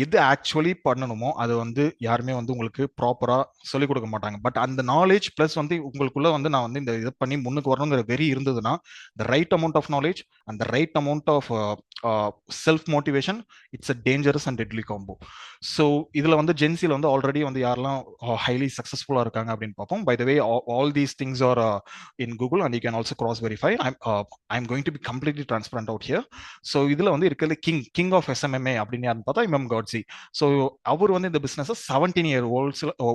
எது ஆக்சுவலி பண்ணணுமோ அது வந்து யாருமே வந்து உங்களுக்கு ப்ராப்பரா சொல்லிக் கொடுக்க மாட்டாங்க. பட் அந்த நாலேஜ் பிளஸ் வந்து உங்களுக்குள்ள வந்து நான் வந்து இந்த இதை பண்ணி முன்னுக்கு வரணுங்கிற வெறி இருந்ததுன்னா, the right amount of knowledge and the right amount of self motivation, it's a dangerous and deadly combo. So இதுல வந்து ஜென்சியில் வந்து ஆல்ரெடி வந்து யாரெல்லாம் ஹைலி சக்சஸ்ஃபுல்லா இருக்காங்க அப்படின்னு பார்ப்போம். By the way, all these things are in Google and you can also cross verify. I'm going to be completely transparent out here. So இதுல வந்து இருக்கிறது கிங் ஆஃப் எஸ்எம்எம்ஏ அப்படின்னு யாருன்னு பார்த்தா இமாம் காட்ஸி. ஸோ அவர் வந்து இந்த பிசினஸ் 17 இயர்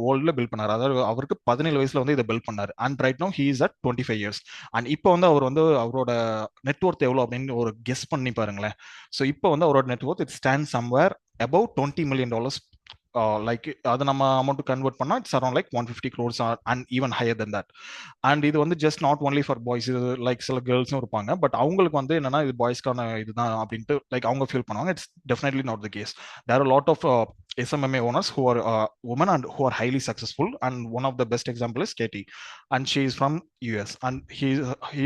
ஓல்ட்ல பில்ட் பண்ணார். அதாவது அவருக்கு 17 வயசுல வந்து இதை பில்ட் பண்ணார். And right now he is at 25 years. And இப்போ வந்து அவர் வந்து அவரோட நெட்ஒர்த் எவ்வளோ அப்படின்னு ஒரு கெஸ் பண்ணி பாருங்களேன். ஸோ இப்போ வந்து அவரோட net worth it stand somewhere about $20 million. Like அதை நம்ம அமௌண்ட் கன்வெர்ட் பண்ணா it's around like 150 crores and even higher then that. And இது வந்து just not only for boys, இது லைக் சில கேர்ள்ஸும் இருப்பாங்க. பட் அவங்களுக்கு வந்து என்னன்னா இது பாய்ஸ்க்கான இதுதான் அப்படின்ட்டு லைக் அவங்க ஃபீல் பண்ணுவாங்க. It's definitely not the case. There are lot of SMMA owners who are women and who are highly successful, and one of the best example is Katie, and she is from US, and he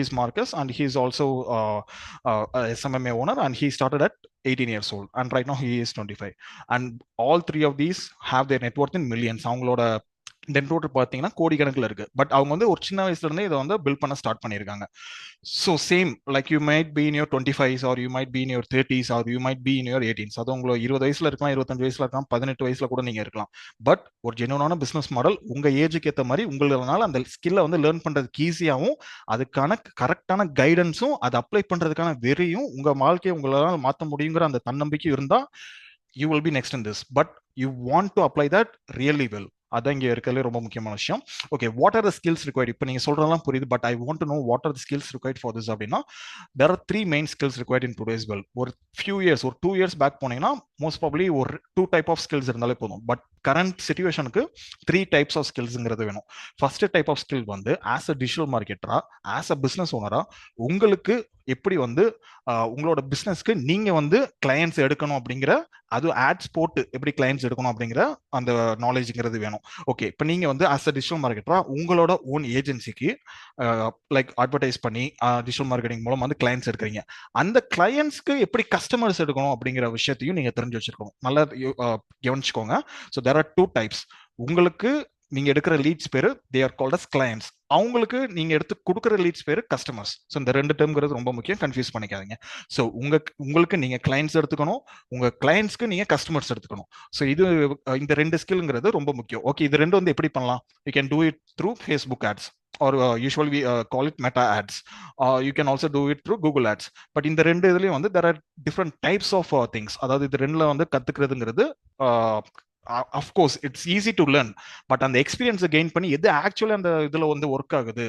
is Marcus, and he is also a SMMA owner, and he started at 18 years old, and right now he is 25. And all three of these have their net worth in millions. அவங்களோட network பார்த்தீங்கன்னா கோடிக்கணக்கில் இருக்கு. But அவங்க வந்து ஒரு சின்ன வயசுல இருந்தே இதை வந்து பில்ட் பண்ண ஸ்டார்ட் பண்ணியிருக்காங்க. So same like you might be in your 25s, are you might be in your 30s, are you might be in your 18s. அது உங்களை 20 வயசுல இருக்கலாம், 25 வயசுல இருக்கலாம், 18 வயசுல கூட நீங்க இருக்கலாம். பட் ஒரு ஜெனுவனான பிசினஸ் மாடல் உங்க ஏஜுக்கு ஏற்ற மாதிரி உங்களால அந்த ஸ்கில்லை வந்து லேர்ன் பண்றதுக்கு ஈஸியாகவும், அதுக்கான கரெக்டான கைடன்ஸும், அதை அப்ளை பண்றதுக்கான வெறியும், உங்க வாழ்க்கையை உங்களால மாற்ற முடியுங்கிற அந்த தன்னம்பிக்கை இருந்தா you will be next in this. But you want to apply that really well. அதான் இங்க இருக்கிறதுல ரொம்ப முக்கியமான விஷயம். Okay, what are the skills required? இப்போ நீங்க சொல்றதெல்லாம் புரியுது, but I want to know what are the skills required for this அப்படின்னா, there are 3 main skills required in today's world. ஒரு ஃபியூ இயர்ஸ், ஒரு 2 இயர்ஸ் பேக் போனீங்கன்னா மோஸ்ட் ப்ராபப்லி ஒரு 2 type of skills இருந்தாலே போதும். பட் கரண்ட் சிச்சுவேஷனுக்கு 3 types of ஸ்கில்ஸ்ங்கிறது வேணும். ஃபர்ஸ்ட் டைப் ஆஃப் ஸ்கில் வந்து as a digital மார்க்கெட்டரா, as a business ஓனரா, உங்களுக்கு எப்படி வந்து உங்களோட பிசினஸ்க்கு நீங்க வந்து கிளையன்ஸ் எடுக்கணும் அப்படிங்கிற, அது ஆட்ஸ் போட்டு எப்படி கிளையன்ஸ் எடுக்கணும் அப்படிங்கிற அந்த நாலேஜ்ங்கிறது வேணும். ஓகே, இப்போ நீங்க வந்து ஆஸ் அ டிஜிட்டல் மார்க்கெட்டரா உங்களோட ஓன் ஏஜென்சிக்கு லைக் அட்வர்டைஸ் பண்ணி டிஜிட்டல் மார்க்கெட்டிங் மூலம் வந்து கிளையன்ஸ் எடுக்கிறீங்க. அந்த கிளையன்ஸ்க்கு எப்படி கஸ்டமர்ஸ் எடுக்கணும் அப்படிங்கிற விஷயத்தையும் நீங்க தெரிஞ்சு வச்சிருக்கணும். நல்லா கவனிச்சுக்கோங்க. So there are 2 types. உங்களுக்கு நீங்க எடுக்கிற லீட்ஸ் பேரு they are called as clients. அவங்களுக்கு நீங்க எடுத்து கொடுக்குற லீட்ஸ் பேரு கஸ்டமர்ஸ். ஸோ இந்த 2 டேர்ம்ங்கிறது ரொம்ப முக்கியம், கன்ஃபியூஸ் பண்ணிக்காதீங்க. ஸோ உங்களுக்கு நீங்க கிளையன்ஸ் எடுத்துக்கணும், உங்க கிளையன்ஸ்க்கு நீங்க கஸ்டமர்ஸ் எடுத்துக்கணும். ஸோ இது இந்த 2 ஸ்கில்ங்கிறது ரொம்ப முக்கியம். ஓகே, இது 2 வந்து எப்படி பண்ணலாம்? You can do it through Facebook ads, or usually we call it meta ads. You can also do it through Google ads. But இந்த 2 இதுலயும் வந்து there are different types of things. அதாவது இது 2ல வந்து கத்துக்கிறதுங்கிறது of course it's easy to learn. But அந்த எக்ஸ்பீரியன்ஸை கெயின் பண்ணி எது ஆக்சுவலி அந்த இதில் வந்து ஒர்க் ஆகுது,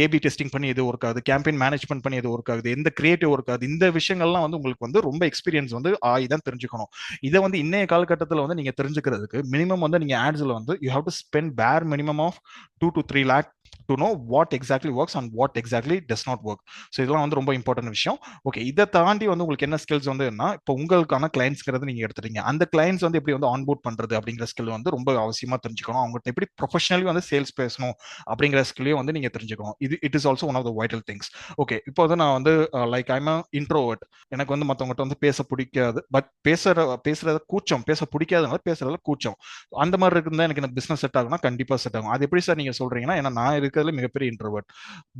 ஏபி டெஸ்டிங் பண்ணி எது ஒர்க் ஆகுது, கேம்பெயின் மேனேஜ்மெண்ட் பண்ணி எது ஒர்க் ஆகுது, எந்த கிரியேட்டிவ் ஒர்க் ஆகுது, இந்த விஷயங்கள்லாம் வந்து உங்களுக்கு வந்து ரொம்ப எக்ஸ்பீரியன்ஸ் வந்து தான் தெரிஞ்சுக்கணும். இதை வந்து இன்னைய காலகட்டத்தில் வந்து நீங்க தெரிஞ்சுக்கிறதுக்கு மினிமம் வந்து நீங்க ஆட்ஸ்ல வந்து you have to spend per minimum of 2 to 3 lakh to know what exactly works and what exactly does not work. So இதெல்லாம் வந்து ரொம்ப இம்பார்ட்டன்ட் விஷயம். ஓகே, இதை தாண்டி வந்து உங்களுக்கு என்ன ஸ்கில்ஸ் வந்து என்ன, இப்போ உங்களுக்கான கிளைண்ட்ஸ்ங்கிறது நீங்க எடுத்துறீங்க, அந்த கிளைண்ட்ஸ் வந்து எப்படி வந்து ஆன்போர்ட் பண்றது அப்படிங்கிற ஸ்கில் வந்து ரொம்ப அவசியமா தெரிஞ்சுக்கணும். அவங்ககிட்ட எப்படி ப்ரொஃபஷனலி வந்து சேல்ஸ் பேசணும் அப்படிங்கிற ஸ்கில்லையும் வந்து நீங்க தெரிஞ்சுக்கணும். It is also one of the vital things. Okay, இப்போ வந்து நான் வந்து லைக் ஐம் இன்ட்ரோவர்ட். எனக்கு வந்து மற்றவங்ககிட்ட வந்து பேச பிடிக்காது. பட் பேசுறத கூச்சம், பேச பிடிக்காதனால பேசுறதுல கூச்சம். அந்த மாதிரி இருந்தா எனக்கு இந்த பிசினஸ் செட் ஆகும்னா கண்டிப்பா செட் ஆகும். அது எப்படி சார் நீங்க சொல்றீங்கன்னா, ஏன்னா நான் இருக்கிறதுல மிகப்பெரிய introvert.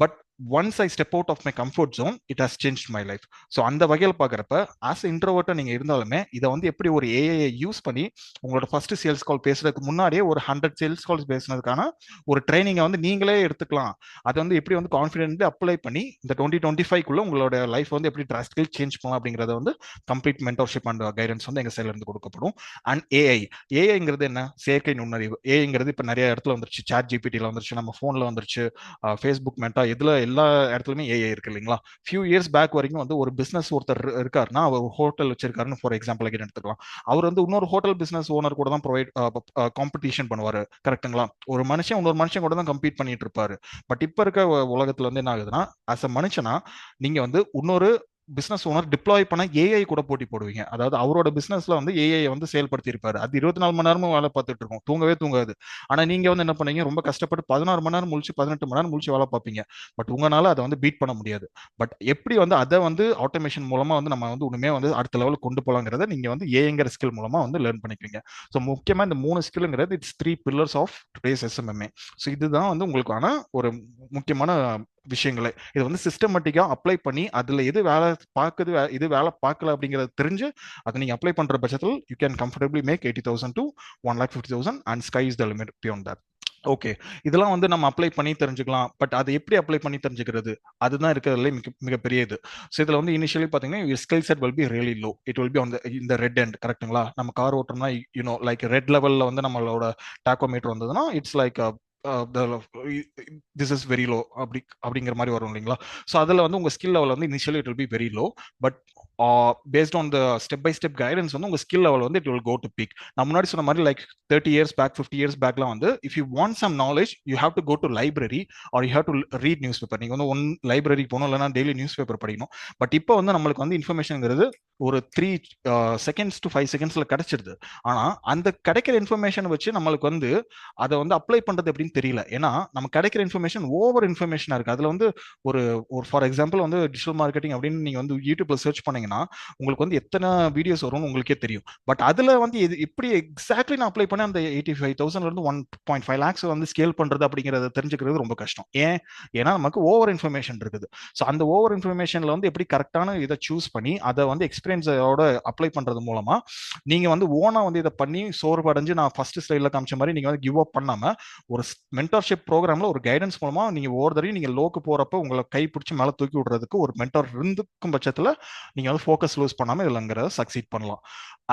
But once I step out of my comfort zone it has change my life. So அந்த வகையில் பார்க்குறப்ப ஆஸ் இன்ட்ரோவர்ட்டா நீங்க இருந்தாலுமே இதை வந்து எப்படி ஒரு ஏஐ யூஸ் பண்ணி உங்களோட ஃபர்ஸ்ட் சேல்ஸ் கால் பேசுறதுக்கு முன்னாடியே ஒரு 100 சேல்ஸ் கால்ஸ் பேசுனதுக்கான ஒரு ட்ரைனிங்கை வந்து நீங்களே எடுத்துக்கலாம். அதை வந்து எப்படி வந்து கான்ஃபிடென்ட் அப்ளை பண்ணி இந்த 2025 உங்களோட லைஃப் வந்து எப்படி டிராஸ்டிக்கலி சேஞ்ச் பண்ணலாம் அப்படிங்கறத வந்து கம்ப்ளீட் மென்டர்ஷிப் அண்ட் கைடன்ஸ் வந்து எங்க சைட்ல இருந்து கொடுக்கப்படும். அண்ட் ஏஐங்கிறது என்ன, செயற்கை நுண்ணறிவு. ஏஐங்கிறது இப்போ நிறைய இடத்துல வந்துருச்சு, சாட் ஜிபிடியில் வந்துருச்சு, நம்ம ஃபோனில் வந்துருச்சு, ஃபேஸ்புக் மெட்டா, இதுல எல்லா இடத்துலயுமே ஏஐ இருக்கு இல்லைங்களா. ஃபியூ இயர்ஸ் பேக் வரைக்கும் வந்து ஒரு பிசினஸ் ஒருத்தர் இருக்காருன்னா, அவர் ஹோட்டல் வச்சிருக்காருன்னு ஃபார் எக்ஸாம்பிள் எடுத்துக்கலாம். அவர் வந்து இன்னொரு ஹோட்டல் பிசினஸ் ஓனர் கூட தான் காம்படிஷன் பண்ணுவாரு, கரெக்ட்டுங்களா. ஒரு மனுஷன் இன்னொரு மனுஷன் கூட தான் கம்பீட் பண்ணிட்டு இருப்பாரு. பட் இப்ப இருக்க உலகத்துல வந்து என்ன ஆகுதுன்னா, அஸ் அ மனுஷனா நீங்க வந்து இன்னொரு பிசினஸ் ஓனர் டிப்ளாய் பண்ண ஏஐ கூட போட்டி போடுவீங்க. அதாவது அவரோட பிசினஸ்ல வந்து ஏஐ வந்து செயல்படுத்தி இருப்பாரு. அது 24 மணி நேரமும் வேலை பார்த்துட்டு இருக்கும், தூங்கவே தூங்காது. ஆனா நீங்க வந்து என்ன பண்ணீங்க, ரொம்ப கஷ்டப்பட்டு 16 மணி நேரம் முழிச்சு 18 மணி நேரம் முழிச்சு வேலை பார்ப்பீங்க. பட் உங்களால அதை வந்து பீட் பண்ண முடியாது. பட் எப்படி வந்து அதை வந்து ஆட்டோமேஷன் மூலமா வந்து நம்ம வந்து உண்மையே வந்து அடுத்த லெவலுக்கு கொண்டு போலாங்கிறத நீங்க வந்து ஏஐங்கிற ஸ்கில் மூலமா வந்து லேர்ன் பண்ணிக்குவீங்க. ஸோ முக்கியமா இந்த 3 ஸ்கில்ங்கிறது it's 3 pillars of today's SMMA. So இதுதான் வந்து உங்களுக்கான ஒரு முக்கியமான விஷயங்களே. இது வந்து சிஸ்டமேட்டிக்கா அப்ளை பண்ணி அதுல எது வேலை பார்க்குது, இது வேலை பார்க்கல அப்படிங்கறது தெரிஞ்சு அதை நீங்க அப்ளை பண்ற பட்சத்தில் you can comfortably make 80,000 to 1,50,000 and sky is the limit beyond that. Okay, இதெல்லாம் வந்து நம்ம அப்ளை பண்ணி தெரிஞ்சுக்கலாம். பட் அதை எப்படி அப்ளை பண்ணி தெரிஞ்சுக்கிறது, அதுதான் இருக்கிறதுல மிகப்பெரிய இது. ஸோ இதுல வந்து இனிஷியலி பாத்தீங்கன்னா skill set will be really low. It will be on இந்த ரெட் எண்ட், கரெக்ட்டுங்களா. நம்ம கார் ஓட்டுறோம்னா யூனோ லைக் ரெட் லெவல்ல வந்து நம்மளோட டாக்கோமீட்டர் வந்ததுன்னா it's like this is very low அப்படிங்கிற மாதிரி வரும் இல்லைங்களா. ஸோ அதில் வந்து உங்கள் ஸ்கில் லெவல் வந்து initially it will be very low. But based on the step by step guidance வந்து உங்கள் ஸ்கில் லெவல் வந்து it will go to peak. நான் முன்னாடி சொன்ன மாதிரி லைக் 30 இயர்ஸ் பேக் 50 இயர்ஸ் பேக்லாம் வந்து if you want some knowledge you have to go to library or you have to read newspaper. நீங்கள் வந்து லைப்ரரி போகணும், இல்லைனா டெய்லி நியூஸ் பேப்பர் படிக்கணும். பட் இப்போ வந்து நம்மளுக்கு வந்து இன்ஃபர்மேஷன்ங்கிறது ஒரு 3 செகண்ட்ஸ் டு 5 செகண்ட்ஸ்ல கிடைச்சிருது. ஆனா அந்த கிடைக்கிற இன்ஃபர்மேஷன் வச்சு நம்மளுக்கு வந்து அதை வந்து அப்ளை பண்றது எப்படின்னு தெரியல. ஏன்னா நம்ம கிடைக்கிற இன்ஃபர்மேஷன் ஓவர் இன்ஃபர்மேஷனா இருக்கு. அதுல வந்து ஒரு ஒரு ஃபார் எக்ஸாம்பிள் வந்து டிஜிட்டல் மார்க்கெட்டிங் அப்படின்னு நீங்க வந்து யூடியூப்ல சர்ச் பண்ணீங்கன்னா உங்களுக்கு வந்து எத்தனை வீடியோஸ் வரும்னு உங்களுக்கே தெரியும். பட் அதுல வந்து இது எப்படி எக்ஸாக்ட்லி நான் அப்ளை பண்ண அந்த 85,000 இருந்து 1.5 lakhs வந்து ஸ்கேல் பண்றது அப்படிங்கறத தெரிஞ்சுக்கிறது ரொம்ப கஷ்டம். ஏன்னா நமக்கு ஓவர் இன்ஃபர்மேஷன் இருக்குது. ஸோ அந்த ஓவர் இன்ஃபர்மேஷன்ல வந்து எப்படி கரெக்டான இதை சூஸ் பண்ணி அதை வந்து எக்ஸ்பீரியன்ஸோட அப்ளை பண்றது மூலமா நீங்க வந்து ஓனா வந்து இதை பண்ணி சோர்வு அடைஞ்சு நான் ஃபர்ஸ்ட் ஸ்லைட்ல காமிச்ச மாதிரி நீங்க வந்து கிவ் அப் பண்ணாம ஒரு மென்டர்ஷிப் ப்ரோக்ராம்ல ஒரு கைடன்ஸ் மூலமா நீங்க ஒவ்வொரு தடவையும் நீங்க லோக்கு போறப்ப உங்களை கை பிடிச்சி மேல தூக்கி விடுறதுக்கு ஒரு மென்டர் இருந்துக்கும் பட்சத்துல நீங்க வந்து ஃபோக்கஸ் லூஸ் பண்ணாம இதுலங்கிறத சக்சீட் பண்ணலாம்.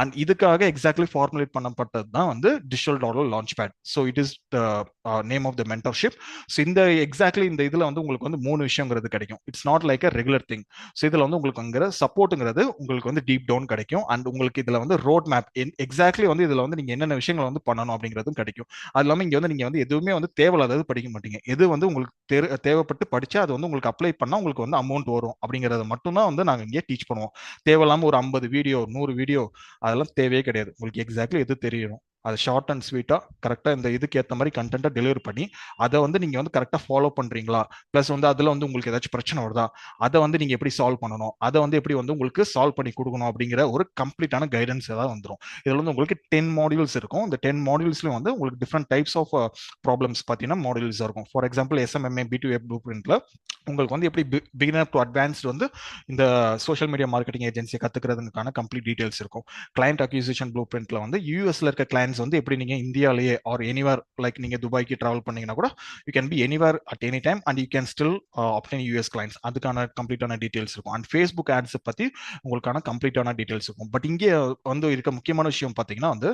அண்ட் இதுக்காக எக்ஸாக்ட்லி ஃபார்முலேட் பண்ணப்பட்டது தான் வந்து digital dollar launch pad. So it is the name of the mentorship. So இந்த எக்ஸாக்ட்லி இந்த இதுல வந்து உங்களுக்கு வந்து 3 விஷயங்கிறது கிடைக்கும். It's not like a regular thing. So இதுல வந்து உங்களுக்கு அங்கிற சப்போர்ட்டுங்கிறது உங்களுக்கு வந்து டீப் டவுன் கிடைக்கும். அண்ட் உங்களுக்கு இதுல வந்து ரோட் மேப் எக்ஸாக்ட்லி வந்து இதுல வந்து நீங்க என்னென்ன விஷயங்கள் வந்து பண்ணணும் அப்படிங்கிறதும் கிடைக்கும். அது இல்லாம இங்க வந்து நீங்க வந்து எதுவுமே வந்து தேவையில்லாதது படிக்க மாட்டீங்க. எது வந்து உங்களுக்கு தேவைப்பட்டு படிச்சா அது வந்து உங்களுக்கு அப்ளை பண்ணா உங்களுக்கு வந்து அமௌண்ட் வரும் அப்படிங்கறத மட்டும் தான் வந்து நாங்க இங்கே டீச் பண்ணுவோம். தேவையில்லாம ஒரு 50 வீடியோ 100 வீடியோ அதெல்லாம் தேவையே கிடையாது. உங்களுக்கு எக்ஸாக்ட்லி எது தெரியணும் அது ஷார்ட் அண்ட் ஸ்வீட்டா கரெக்டா இந்த இதுக்கு ஏற்ற மாதிரி கண்டென்ட்டை டெலிவரி பண்ணி அதை வந்து நீங்க வந்து கரெக்டா ஃபாலோ பண்றீங்களா, பிளஸ் வந்து அதுல வந்து உங்களுக்கு ஏதாச்சும் பிரச்சனை வருதா, அதை வந்து நீங்க எப்படி சால்வ் பண்ணணும், அதை வந்து எப்படி வந்து உங்களுக்கு சால்வ் பண்ணி கொடுக்கணும் அப்படிங்கிற ஒரு கம்ப்ளீட்டான கைடன்ஸ் ஏதாவது வந்துடும். இதுல வந்து உங்களுக்கு 10 மாடியூல்ஸ் இருக்கும். இந்த 10 மாடியூல்ஸ்லயும் வந்து உங்களுக்கு டிஃப்ரெண்ட் டைப்ஸ் ஆஃப் ப்ராப்ளம்ஸ் பார்த்தீங்கன்னா மாடியூல்ஸ் இருக்கும். ஃபார் எக்ஸாம்பிள் எஸ்எம்எம்ஏ B2A ப்ளூ பிரிண்ட்ல உங்களுக்கு வந்து எப்படி பிகினர் டு அட்வான்ஸ்ட் வந்து இந்த சோஷியல் மீடியா மார்க்கெட்டிங் ஏஜென்சியை கத்துக்கிறதுக்கான கம்ப்ளீட் டீடைல்ஸ் இருக்கும். கிளைண்ட் அக்யூசிஷன் ப்ளூ பிரிண்ட்ல வந்து யூஎஸ்ல இருக்க கிளைண்ட்ஸ் வந்து எப்படி நீங்க இந்தியாலேயே ஆர் எனிவேர் லைக் நீங்க துபாய்க்கு டிராவல் பண்ணீங்கன்னா கூட you can be anywhere at any time and you can still obtain US clients. அதுக்கான கம்ப்ளீட்டான டீடைல்ஸ் இருக்கும். அண்ட் ஃபேஸ்புக் ஆட்ஸ் பத்தி உங்களுக்கான கம்ப்ளீட்டான டீடைல்ஸ் இருக்கும். பட் இங்கே வந்து இருக்க முக்கியமான விஷயம் பார்த்தீங்கன்னா வந்து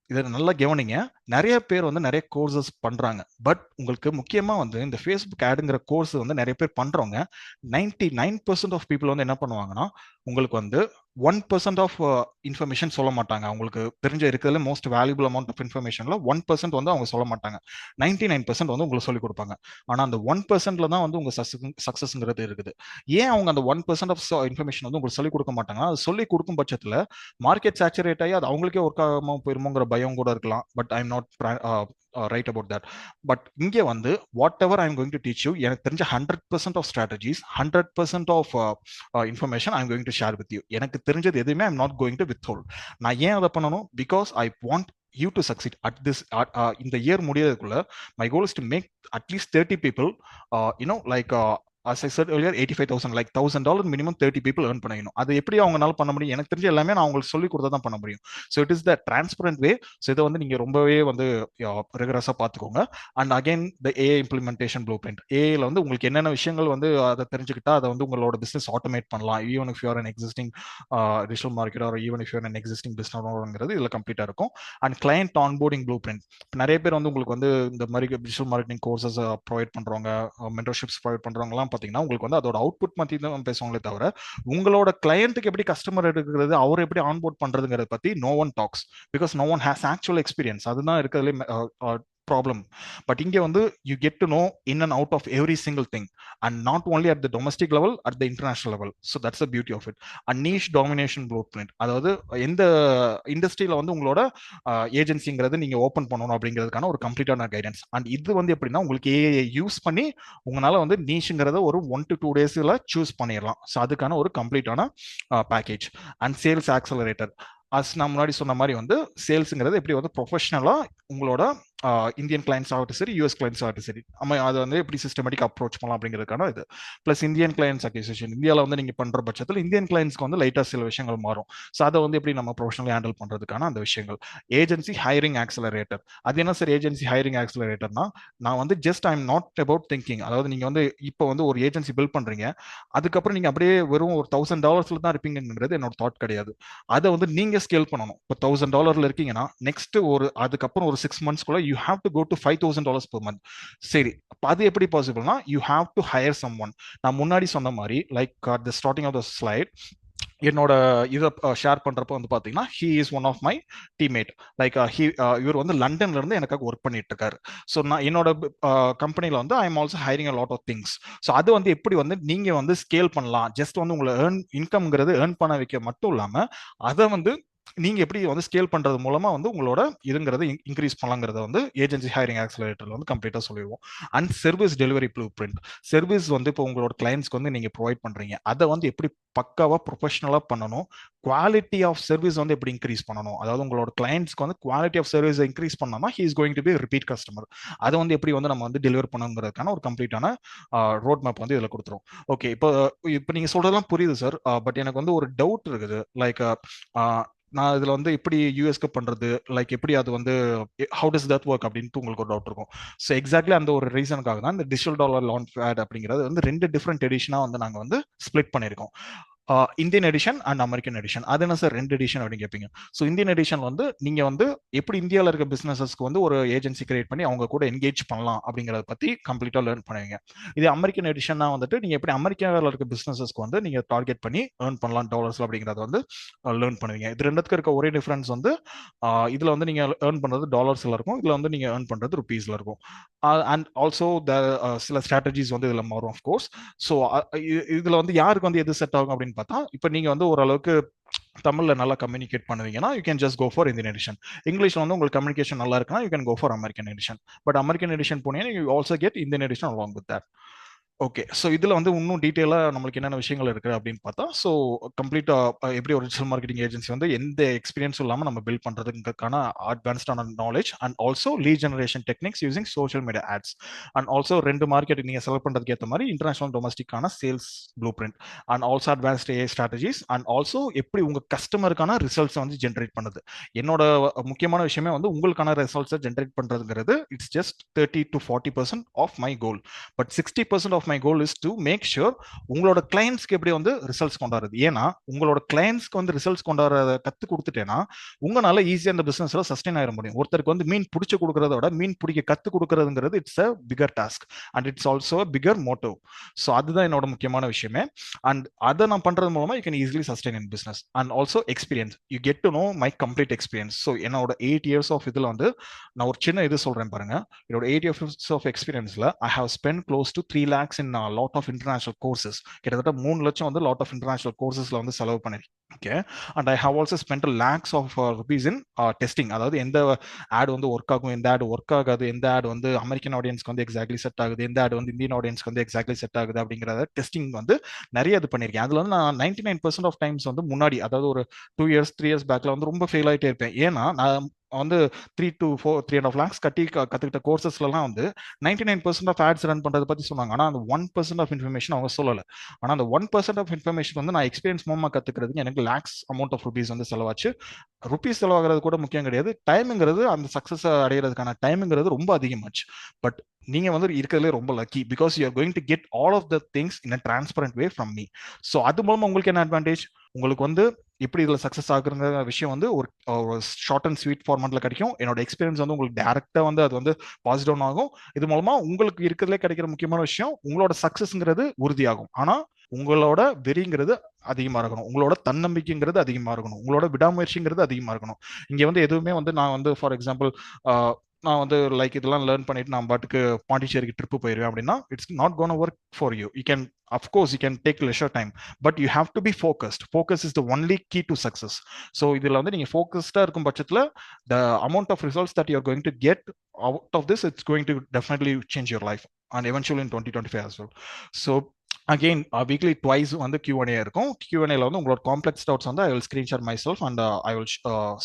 இதை நல்லா கவனிங்க. நிறைய பேர் வந்து நிறைய கோர்சஸ் பண்றாங்க. பட் உங்களுக்கு முக்கியமா வந்து இந்த ஃபேஸ்புக் ஆடுங்கிற கோர்ஸ் வந்து நிறைய பேர் பண்றவங்க 99% ஆஃப் பீப்புள் வந்து என்ன பண்ணுவாங்கன்னா, உங்களுக்கு வந்து 1% ஆஃப் இன்ஃபர்மேஷன் சொல்ல மாட்டாங்க. அவங்களுக்கு தெரிஞ்ச இருக்கிறதுல மோஸ்ட் வேல்யூபிள் அமௌண்ட் ஆஃப் இன்ஃபர்மேஷன்ல 1% வந்து அவங்க சொல்ல மாட்டாங்க. 99% வந்து உங்களுக்கு சொல்லிக் கொடுப்பாங்க. ஆனா அந்த 1%ல தான் வந்து உங்க சக்சஸ்ங்கிறது இருக்குது. ஏன் அவங்க அந்த 1% ஆஃப் இன்ஃபர்மேஷன் வந்து உங்களுக்கு சொல்லிக் கொடுக்க மாட்டாங்கன்னா, அது சொல்லிக் கொடுக்கும் பட்சத்துல மார்க்கெட் சேச்சுரேட் ஆகி அது அவங்களுக்கே ஒர்க் ஆகாம போயிருமோங்கிற பயம் கூட இருக்கலாம். But I am not right about that. But இங்கே வந்து whatever I am going to teach you, எனக்கு தெரிஞ்ச 100% of strategies, 100% of information I am going to share with you. எனக்கு தெரிஞ்சது எதுவுமே I am not going to withhold. நான் ஏன் அதை பண்ணணும்? Because I want you to succeed at this இந்த இயர் முடியறதுக்குள்ள my goal is to make at least 30 people like as I said earlier, 85,000, like $1,000 minimum 30 people earn பண்ணிக்கணும். அது எப்படி அவங்களால பண்ண முடியும்? எனக்கு தெரிஞ்ச எல்லாமே நான் உங்களுக்கு சொல்லி கொடுத்தா தான் பண்ண முடியும். So it is the transparent way. So இதை வந்து நீங்க ரொம்பவே வந்து ரிகரஸா பார்த்துக்கோங்க. And again the AI implementation blueprint. ஏஐல வந்து உங்களுக்கு என்னென்ன விஷயங்கள் வந்து அதை தெரிஞ்சுக்கிட்டா அதை வந்து உங்களோட பிசினஸ் ஆட்டோமேட் பண்ணலாம். Even if you're an existing digital market or even if you're an existing பிசினஸ்ங்கிறது இதுல கம்ப்ளீட்டா இருக்கும். And client onboarding blueprint. நிறைய பேர் வந்து உங்களுக்கு வந்து இந்த மாதிரி டிஜிட்டல் மார்க்கெட்டிங் கோர்சஸ் ப்ரொவைட் பண்றவங்க, மென்டர்ஷிப்ஸ் ப்ரொவைட் பண்றவங்கலாம் பார்த்தீங்கன்னா உங்களுக்கு வந்து அதோட அவுட்புட் பத்தி தான் பேசுவாங்களே தவிர உங்களோட கிளையண்ட்டுக்கு எப்படி கஸ்டமர் எடுக்கிறது, அவர் எப்படி ஆன்போர்ட் பண்றதுங்கிறத பத்தி no one talks. Because no one has actual experience. அதுதான் இருக்கிறதுலே ப்ராப்ளம். பட் இங்கே வந்து you get to know in and out of every single thing, and not only at the domestic level, at the international level. So that's the beauty of it. And niche domination blueprint. அதாவது எந்த இண்டஸ்ட்ரியில வந்து உங்களோட ஏஜென்சிங்கிறது நீங்க open பண்ணணும் அப்படிங்கிறதுக்கான ஒரு கம்ப்ளீட்டான guidance. And இது வந்து எப்படின்னா உங்களுக்கு ஏஐ யூஸ் பண்ணி உங்களால வந்து நீஷ்ங்கிறத ஒரு 1 to 2 டேஸ்ல சூஸ் பண்ணிடலாம். ஸோ அதுக்கான ஒரு கம்ப்ளீட்டான பேக்கேஜ். And sales accelerator. நான் முன்னாடி சொன்ன மாதிரி வந்து சேல்ஸுங்கிறது எப்படி வந்து ப்ரொஃபஷனலா உங்களோட இந்தியன் கிளைண்ட்ஸ் ஆகட்டும் சரி, யூஎஸ் கிளைண்ட்ஸ் ஆகட்டும் சரி, நம்ம அதை வந்து எப்படி சிஸ்டமேட்டிக் அப்ரோச் பண்ணலாம் அப்படிங்கிறதுக்கான இது. Plus Indian clients acquisition. இந்தியாவில் வந்து நீங்க பண்ற பட்சத்தில் இந்தியன் கிளைண்ட்ஸ்க்கு வந்து லைட்டா சில விஷயங்கள் மாறும். ஸோ அதை வந்து எப்படி நம்ம ப்ரொஃபஷனலி ஹேண்டில் பண்றதுக்கான அந்த விஷயங்கள். Agency hiring accelerator. அது என்ன சார் ஏஜென்சி ஹைரிங் ஆக்சலரேட்டர்னா, நான் வந்து just I am not about thinking. அதாவது நீங்க வந்து இப்போ வந்து ஒரு ஏஜென்சி பில்ட் பண்றீங்க, அதுக்கப்புறம் நீங்க அப்படியே வெறும் ஒரு $1,000 தான் இருப்பீங்கிறது என்னோட தாட் கிடையாது. அதை வந்து நீங்க ஸ்கேல் பண்ணணும். இப்போ $1,000 இருக்கீங்கன்னா நெக்ஸ்ட் ஒரு அதுக்கப்புறம் ஒரு 6 monthsக்குள்ள you have to go to $5,000 per month. சரி, அது எப்படி பாசிபிள்னா you have to hire someone. நான் முன்னாடி சொன்ன மாதிரி like at the starting of the slide என்னோட இதை ஷேர் பண்றப்போ வந்து பாத்தீங்கன்னா he is one of my teammate. Like இவர் வந்து லண்டன்ல இருந்து எனக்காக ஒர்க் பண்ணிட்டு இருக்காரு. ஸோ நான் என்னோட கம்பெனில வந்து I am also hiring a lot of things. So அது வந்து எப்படி வந்து நீங்க வந்து ஸ்கேல் பண்ணலாம், ஜஸ்ட் வந்து உங்களை இன்கம்ங்கிறது ஏர்ன் பண்ண வைக்க மட்டும் இல்லாம அதை வந்து நீங்க எப்படி வந்து ஸ்கேல் பண்றது மூலமா வந்து உங்களோட இதுங்கிறத இன்க்ரீஸ் பண்ணலாங்கிறத வந்து ஏஜென்சி ஹைரிங் ஆக்சலரேட்டர்ல வந்து கம்ப்ளீட்டா சொல்லிடுவோம். And service delivery blue print. Service வந்து இப்போ உங்களோட கிளைண்ட்ஸ்க்கு வந்து நீங்க ப்ரொவைட் பண்றீங்க, அதை வந்து எப்படி பக்காவா ப்ரொஃபஷனலா பண்ணணும், குவாலிட்டி ஆஃப் சர்வீஸ் வந்து எப்படி இன்க்ரீஸ் பண்ணணும். அதாவது உங்களோட கிளைண்ட்ஸ்க்கு வந்து குவாலிட்டி ஆஃப் சர்வீஸ் இன்க்ரீஸ் பண்ணோம்னா he is going to be repeat customer. அதை வந்து எப்படி வந்து நம்ம வந்து டெலிவர் பண்ணுங்கிறதுக்கான ஒரு கம்ப்ளீட்டான ரோட் மேப் வந்து இதுல கொடுத்துரும். ஓகே, இப்போ இப்போ நீங்க சொல்றதெல்லாம் புரியுது சார். பட் எனக்கு வந்து ஒரு டவுட் இருக்குது. லைக் நான் இதுல வந்து எப்படி யூஎஸ்க்கு பண்றது, லைக் எப்படி அது வந்து ஹவு டஸ் தட் ஒர்க் அப்படின்ட்டு உங்களுக்கு ஒரு டவுட் இருக்கும். ஸோ எக்ஸாக்ட்லி அந்த ஒரு ரீசனுக்காக தான் இந்த டிஜிட்டல் டாலர் லான்ச் பேட் அப்படிங்கிறது வந்து 2 டிஃப்ரெண்ட் எடிஷனா வந்து நாங்க வந்து ஸ்பிளிட் பண்ணியிருக்கோம். Indian edition and American edition. அது என்ன சார் 2 எடிஷன் அப்படின்னு கேட்பீங்க. ஸோ இந்தியன் எடிஷன் வந்து நீங்க வந்து எப்படி இந்தியாவில் இருக்க பிசினஸஸ்க்கு வந்து ஒரு ஏஜென்சி கிரியேட் பண்ணி அவங்க கூட என்கேஜ் பண்ணலாம் அப்படிங்கறத பத்தி கம்ப்ளீட்டா லேர்ன் பண்ணுவீங்க. இது அமெரிக்கன் எடிஷன்னா வந்துட்டு நீங்க எப்படி அமெரிக்காவில் இருக்க பிசினஸஸ்க்கு வந்து நீங்க டார்கெட் பண்ணி ஏர்ன் பண்ணலாம் டாலர்ஸ் அப்படிங்கறத வந்து லேர்ன் பண்ணுவீங்க. இது ரெண்டுத்துக்கு இருக்க ஒரே டிஃபரன்ஸ் வந்து இதுல வந்து நீங்க ஏர்ன் பண்றது டாலர்ஸ்ல இருக்கும், இதுல வந்து நீங்க ஏர்ன் பண்றது ருபீஸ்ல இருக்கும். அண்ட் ஆல்சோ சில ஸ்ட்ராட்டஜிஸ் வந்து இதுல மாறும் ஆஃப்கோர்ஸ். ஸோ இதுல வந்து யாருக்கு வந்து எது செட் ஆகும் அப்படின்னு பார்த்தா, இப்போ நீங்க வந்து ஓரளவுக்கு தமிழ்ல நல்லா கம்யூனிகேட் பண்ணுவீங்கன்னா you can just go for Indian edition. இங்கிலீஷ்ல வந்து உங்களுக்கு கம்யூனிகேஷன் நல்லா இருக்குன்னா you can go for American edition. But American edition போனீங்கன்னா you also get Indian edition along with that. Okay, so இதில் வந்து இன்னும் டீட்டெயிலாக நம்மளுக்கு என்னென்ன விஷயங்கள் இருக்குது அப்படின்னு பார்த்தா, ஸோ கம்ப்ளீட்டாக எப்படி ஒரு டிஜிட்டல் மார்க்கெட்டிங் ஏஜென்சி வந்து எந்த எக்ஸ்பீரியன்ஸும் இல்லாமல் நம்ம பில்ட் பண்ணுறதுக்கான அட்வான்ஸ்டான knowledge and also lead generation techniques using social media ads. And also 2 market நீங்கள் செலக்ட் பண்ணுறதுக்கு ஏற்ற மாதிரி இன்டர்நேஷனல் டொமஸ்டிக்கான sales blueprint and also advanced AI strategies and also எப்படி உங்கள் கஸ்டமருக்கான ரிசல்ட்ஸை வந்து ஜென்ரேட் பண்ணுது. என்னோட முக்கியமான விஷயமே வந்து உங்களுக்கான ரிசல்ட்ஸை ஜென்ரேட் பண்ணுறதுங்கிறது it's just 30 to 40% of my goal. But 60% of my goal is to make sure உங்களோட கிளைண்ட்ஸ்க்கு எப்படி வந்து ரிசல்ட்ஸ் கொண்டாடுறது. ஏன்னா உங்களோட கிளைண்ட்ஸ்க்கு வந்து ரிசல்ட்ஸ் கொண்டாடுறத கத்து கொடுத்துட்டேன்னா உங்களால ஈஸியா இந்த பிசினஸ்ல சஸ்டைன் ஆயிட முடியும். ஒருத்தருக்கு வந்து மீன் பிடிச்சு கொடுக்கறத விட மீன் பிடிக்க கத்து கொடுக்கறதுங்கிறது it's a bigger task and it's also bigger motive. So அதுதான் என்னோட முக்கியமான விஷயமே. அண்ட் அதை நான் பண்றது மூலமா you can easily sustain in business. And also experience, you get to know my complete experience. So என்னோட 8 years ஆஃப் இதுல வந்து நான் ஒரு சின்ன இது சொல்றேன் பாருங்க. என்னோட 8 years ஆஃப் எக்ஸ்பீரியன்ஸ்ல I have spend close to 3 lakhs in lot of international courses. கிட்டத்தட்ட 3 லட்சம் வந்து லாட் ஆஃப் இன்டர்நேஷனல் கோர்சஸ்ல வந்து செலவு பண்ணிருக்கேன். Okay. And I have also spend lakhs of rupees in testing. அதாவது எந்த ஆட் வந்து ஒர்க் ஆகும், எந்த ஆட் ஒர்க் ஆகாது, எந்த ஆட் வந்து அமெரிக்கன் ஆடியன்ஸ்க்கு வந்து எக்ஸாக்ட்லி செட் ஆகுது, எந்த ஆட் வந்து இந்தியன் ஆடியன்ஸ்க்கு வந்து எக்ஸாக்ட்லி செட் ஆகுது அப்படிங்கிறத டெஸ்டிங் வந்து நிறைய இது பண்ணியிருக்கேன். அதுல வந்து நான் 99% ஆஃப் டைம்ஸ் வந்து முன்னாடி, அதாவது ஒரு 2 years 3 years பேக்ல வந்து ரொம்ப ஃபெயில் ஆயிட்டே இருப்பேன். ஏன்னா நான் வந்து 3.5 lakhs கட்டி கத்துக்கிட்ட கோர்சஸ்லாம் வந்து 99% ஆஃப் ஆட்ஸ் ரன் பண்றதை பத்தி சொன்னாங்க. ஆனா அந்த 1% ஆஃப் இன்ஃபர்மேஷன் அவங்க சொல்லல. ஆனா அந்த 1% ஆஃப் இன்ஃபர்மேஷன் வந்து நான் எக்ஸ்பீரியன்ஸ் மூலமா கத்துக்கிறதுக்கு எனக்கு லேக்ஸ் அமௌண்ட் ஆஃப் ருபீஸ் வந்து செலவாச்சு. ருபீஸ் செலவாகிறது கூட முக்கியம் கிடையாது. டைம்ங்கிறது, அந்த சக்சஸ் அடைகிறதுக்கான டைம்ங்கிறது ரொம்ப அதிகமாச்சு. பட் நீங்க வந்து இருக்கிறதுலே ரொம்ப lucky, because you are going to get all of the things in a transparent way from me. So அது மூலமா உங்களுக்கு என்ன அட்வான்டேஜ்? உங்களுக்கு வந்து எப்படி இதுல சக்சஸ் ஆகுங்கிற விஷயம் வந்து ஒரு ஷார்ட் அண்ட் ஸ்வீட் ஃபார்மேட்ல கிடைக்கும். என்னோட எக்ஸ்பீரியன்ஸ் வந்து உங்களுக்கு டைரக்டா வந்து அது வந்து பாஸ் டவுன் ஆகும். இது மூலமா உங்களுக்கு இருக்கிறதுலே கிடைக்கிற முக்கியமான விஷயம், உங்களோட சக்சஸ்ங்கிறது உறுதியாகும். ஆனா உங்களோட வெறிங்கிறது அதிகமா இருக்கணும், உங்களோட தன்னம்பிக்கைங்கிறது அதிகமா இருக்கணும், உங்களோட விடாமுயற்சிங்கிறது அதிகமா இருக்கணும். இங்க வந்து எதுவுமே வந்து நான் வந்து ஃபார் எக்ஸாம்பிள் நான் வந்து லைக் இதெல்லாம் லேர்ன் பண்ணிட்டு நான் பாட்டுக்கு பாண்டிச்சேரிக்கு ட்ரிப்பு போயிருவேன் அப்படின்னா it's not gonna work for you. You can of course you can take leisure time, but you have to be focused. Focus is the only key to success. So இதில் வந்து நீங்கள் ஃபோக்கஸ்டாக இருக்கும் பட்சத்தில் the amount of results that you are going to get out of this, it's going to definitely change your life and eventually in 2025 as well. So again weekly twice வந்து Q&A இருக்கும். Q&Aல வந்து உங்களோட காம்ப்ளெக்ஸ் டவுட்ஸ் வந்து I will screenshot myself and I will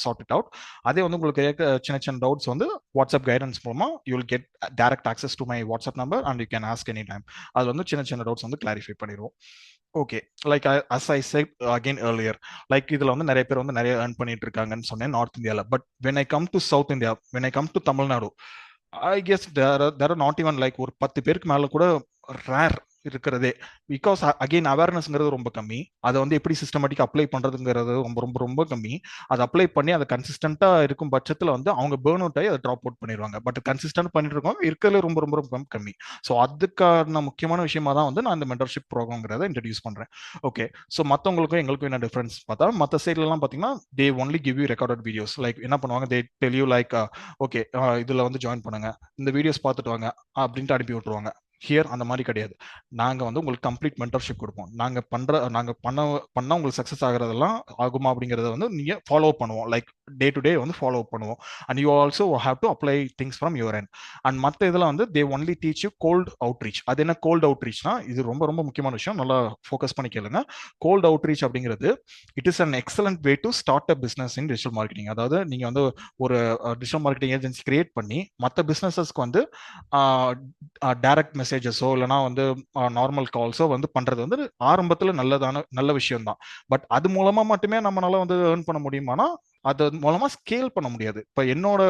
sort it out. அதே வந்து உங்களுக்கு சின்ன சின்ன டவுட்ஸ் வந்து வாட்ஸ்அப் கைடன்ஸ் மூலமா you will get direct access to my WhatsApp number and you can ask any time. அது வந்து சின்ன சின்ன டவுட்ஸ் வந்து கிளாரிஃபை பண்ணிடுவோம். Okay, like as I said again earlier, like இதுல வந்து நிறைய பேர் வந்து நிறைய ஏர்ன் பண்ணிட்டு இருக்காங்கன்னு சொன்னேன் நார்த் இந்தியால. But when I come to south India, when I come to Tamil Nadu, I guess there are not even like ஒரு 10 பேருக்கு மேல கூட ரேர் இருக்கிறதே. பிகாஸ் அகெயின் அவேர்னஸ்ங்கிறது ரொம்ப கம்மி. அதை வந்து எப்படி சிஸ்டமேட்டிக் அப்ளை பண்றதுங்கிறது ரொம்ப ரொம்ப ரொம்ப கம்மி. அதை அப்ளை பண்ணி அதை கன்சிஸ்டன்டா இருக்கும் பட்சத்தில் வந்து அவங்க பேர்ன் அவுட் ஆகி அதை ட்ராப் அவுட் பண்ணிடுவாங்க. பட் கன்சிஸ்டன்ட் பண்ணிட்டு இருக்கோம் இருக்கிறதுல ரொம்ப ரொம்ப ரொம்ப கம்மி. ஸோ அதுக்கான முக்கியமான விஷயமா தான் வந்து நான் இந்த மென்டர்ஷிப் ப்ரோக்ராம்ங்கிறத இன்ட்ரடியூஸ் பண்றேன். ஓகே, ஸோ மற்றவங்களுக்கும் எங்களுக்கும் என்ன டிஃபரன்ஸ் பார்த்தா, மற்ற சைட்லலாம் பார்த்தீங்கன்னா they only give you recorded videos. Like என்ன பண்ணுவாங்க, they tell you like okay இதுல வந்து ஜாயின் பண்ணுங்க, இந்த வீடியோஸ் பார்த்துட்டு வாங்க அப்படின்ட்டு அனுப்பி விட்டுருவாங்க. ஹியர் அந்த மாதிரி கிடையாது. நாங்க வந்து உங்களுக்கு கம்ப்ளீட் மென்டர்ஷிப் கொடுப்போம். நாங்க பண்ண உங்களுக்கு சக்சஸ் ஆகுறதெல்லாம் ஆகுமா அப்படிங்கறத வந்து நீங்க ஃபாலோ பண்ணுவோம். லைக் டே டு டே வந்து ஃபாலோ பண்ணுவோம். And you also have to apply things from your end. And மற்ற இதெல்லாம் வந்து they only teach you cold outreach. அது என்ன கோல்ட் அவுட்ரீச்னா, இது ரொம்ப ரொம்ப முக்கியமான விஷயம், நல்லா ஃபோக்கஸ் பண்ணி கேளுங்க. கோல்ட் அவுட்ரீச் அப்படிங்கிறது it is an excellent way to start a business in digital marketing. அதாவது நீங்க வந்து ஒரு டிஜிட்டல் மார்க்கெட்டிங் ஏஜென்சி கிரியேட் பண்ணி மற்ற பிசினஸஸ்க்கு வந்து டைரக்ட் மெசேஜஸோ இல்லைனா வந்து நார்மல் கால்ஸோ வந்து பண்றது வந்து ஆரம்பத்துல நல்ல விஷயம் தான். பட் அது மூலமா மட்டுமே நம்மளால வந்து ஏர்ன் பண்ண முடியுமானா அது மூலமா ஸ்கேல் பண்ண முடியாது. இப்போ என்னோட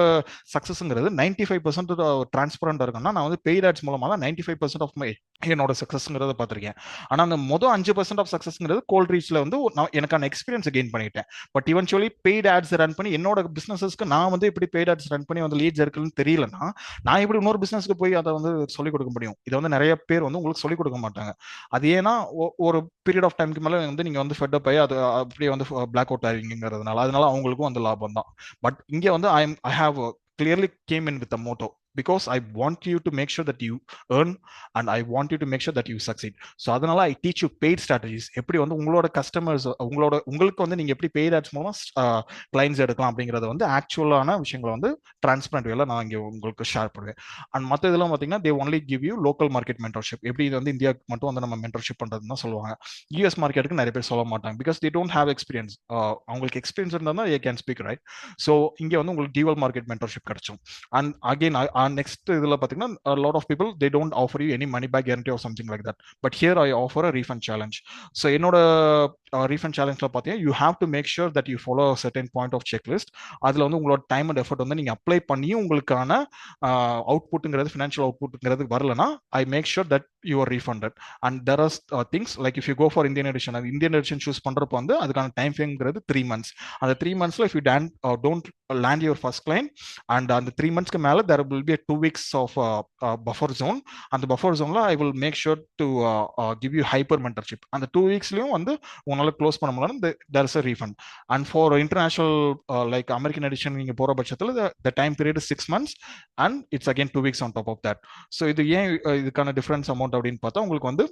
சக்சஸ்ங்கிறது 95% டிரான்ஸ்பரண்டா இருக்குன்னா, நான் வந்து பெய்ட் ஆட்ஸ் மூலமா தான் 95% ஆஃப் மை என்னோட சக்சஸ்ங்கிறத பார்த்திருக்கேன். ஆனா அந்த மொதல் 5% ஆஃப் சக்சஸ்ங்கிறது கோல்ட் ரீச்ல வந்து எனக்கான எக்ஸ்பீரியன்ஸ் கெயின் பண்ணிட்டேன். But eventually paid ads run பண்ணி என்னோட பிசினஸ்க்கு நான் வந்து எப்படி பெய்ட் ஆட்ஸ் ரன் பண்ணி வந்து லீட்ஸ் இருக்குன்னு தெரியலன்னா, நான் எப்படி இன்னொரு பிசினஸ்க்கு போய் அதை வந்து சொல்லிக் கொடுக்க முடியும்? இதை வந்து நிறைய பேர் வந்து உங்களுக்கு சொல்லிக் கொடுக்க மாட்டாங்க. அது ஏன்னா ஒரு பீரியட் ஆஃப் டைமுக்கு மேல வந்து நீங்க வந்து ஃபெட் அப் ஆகி அது அப்படியே வந்து பிளாக் அவுட் ஆவீங்கிறதுனால, அதனால அவங்களுக்கும் வந்து லாபம் தான். பட் இங்க வந்து I have clearly came in with a motto, because I want you to make sure that you earn and I want you to make sure that you succeed. So அதனால I teach you paid strategies. எப்படி வந்து உங்களோட customers உங்களுக்கு வந்து நீங்க எப்படி paid ads மூலமா clients எடுக்கலாம் அப்படிங்கறத வந்து ஆக்சுவலான விஷயங்களை வந்து டிரான்ஸ்பரண்ட் வேல நான் இங்க உங்களுக்கு ஷேர் பண்ணுவேன். அண்ட் மற்ற இதெல்லாம் பாத்தீங்கன்னா they only give you local market mentorship. எப்படி இது வந்து இந்தியாவுக்கு மட்டும் வந்து நம்ம மென்டர்ஷிப் பண்றதுன்னு தான் சொல்லுவாங்க. யூஎஸ் மார்க்கெட்டுக்கு நிறைய பேர் சொல்ல மாட்டாங்க, because they don't have experience. அவங்களுக்கு எக்ஸ்பீரியன்ஸ் இருந்தா தான் they can speak, right? So இங்க வந்து உங்களுக்கு டியூவல் மார்க்கெட் மென்டர்ஷிப் கிடைச்சும். அண்ட் அகைன் நெக்ஸ்ட் இதில் பார்த்தீங்கன்னா lot of people they don't offer you any money back guarantee or something like that. But here I offer a refund challenge. So என்னோட refund சேலஞ்சில் பார்த்தீங்கன்னா you have to make sure that you follow certain point of checklist. அதில் வந்து உங்களோட time and effort வந்து நீங்கள் apply பண்ணியும் உங்களுக்கான அவுட்புட்டுங்கிறது ஃபினான்ஷியல் அவுட்புட்டுங்கிறது வரலனா I make sure that you are refunded. And there are things like if you go for Indian edition, அது இந்தியன் எடிஷன் சூஸ் பண்ணுறப்போ வந்து அதுக்கான டைம் ஃப்ரேம்ங்கிறது 3 months. அந்த 3 monthsல if you don't land your first client and அந்த 3 monthsக்கு மேல there will be a 2 weeks of buffer zone. அந்த buffer zoneல I will make sure to give you hyper mentorship. அந்த 2 weeksலயும் வந்து உங்களால க்ளோஸ் பண்ண முடியலன்னா there is a refund. And for international like American edition நீங்க போற பட்சத்துல the time period is 6 months and it's again 2 weeks on top of that. So இது ஏன் இதுக்கான டிஃபரன்ஸ் அமௌண்ட் அப்படின்னு பார்த்தா உங்களுக்கு வந்து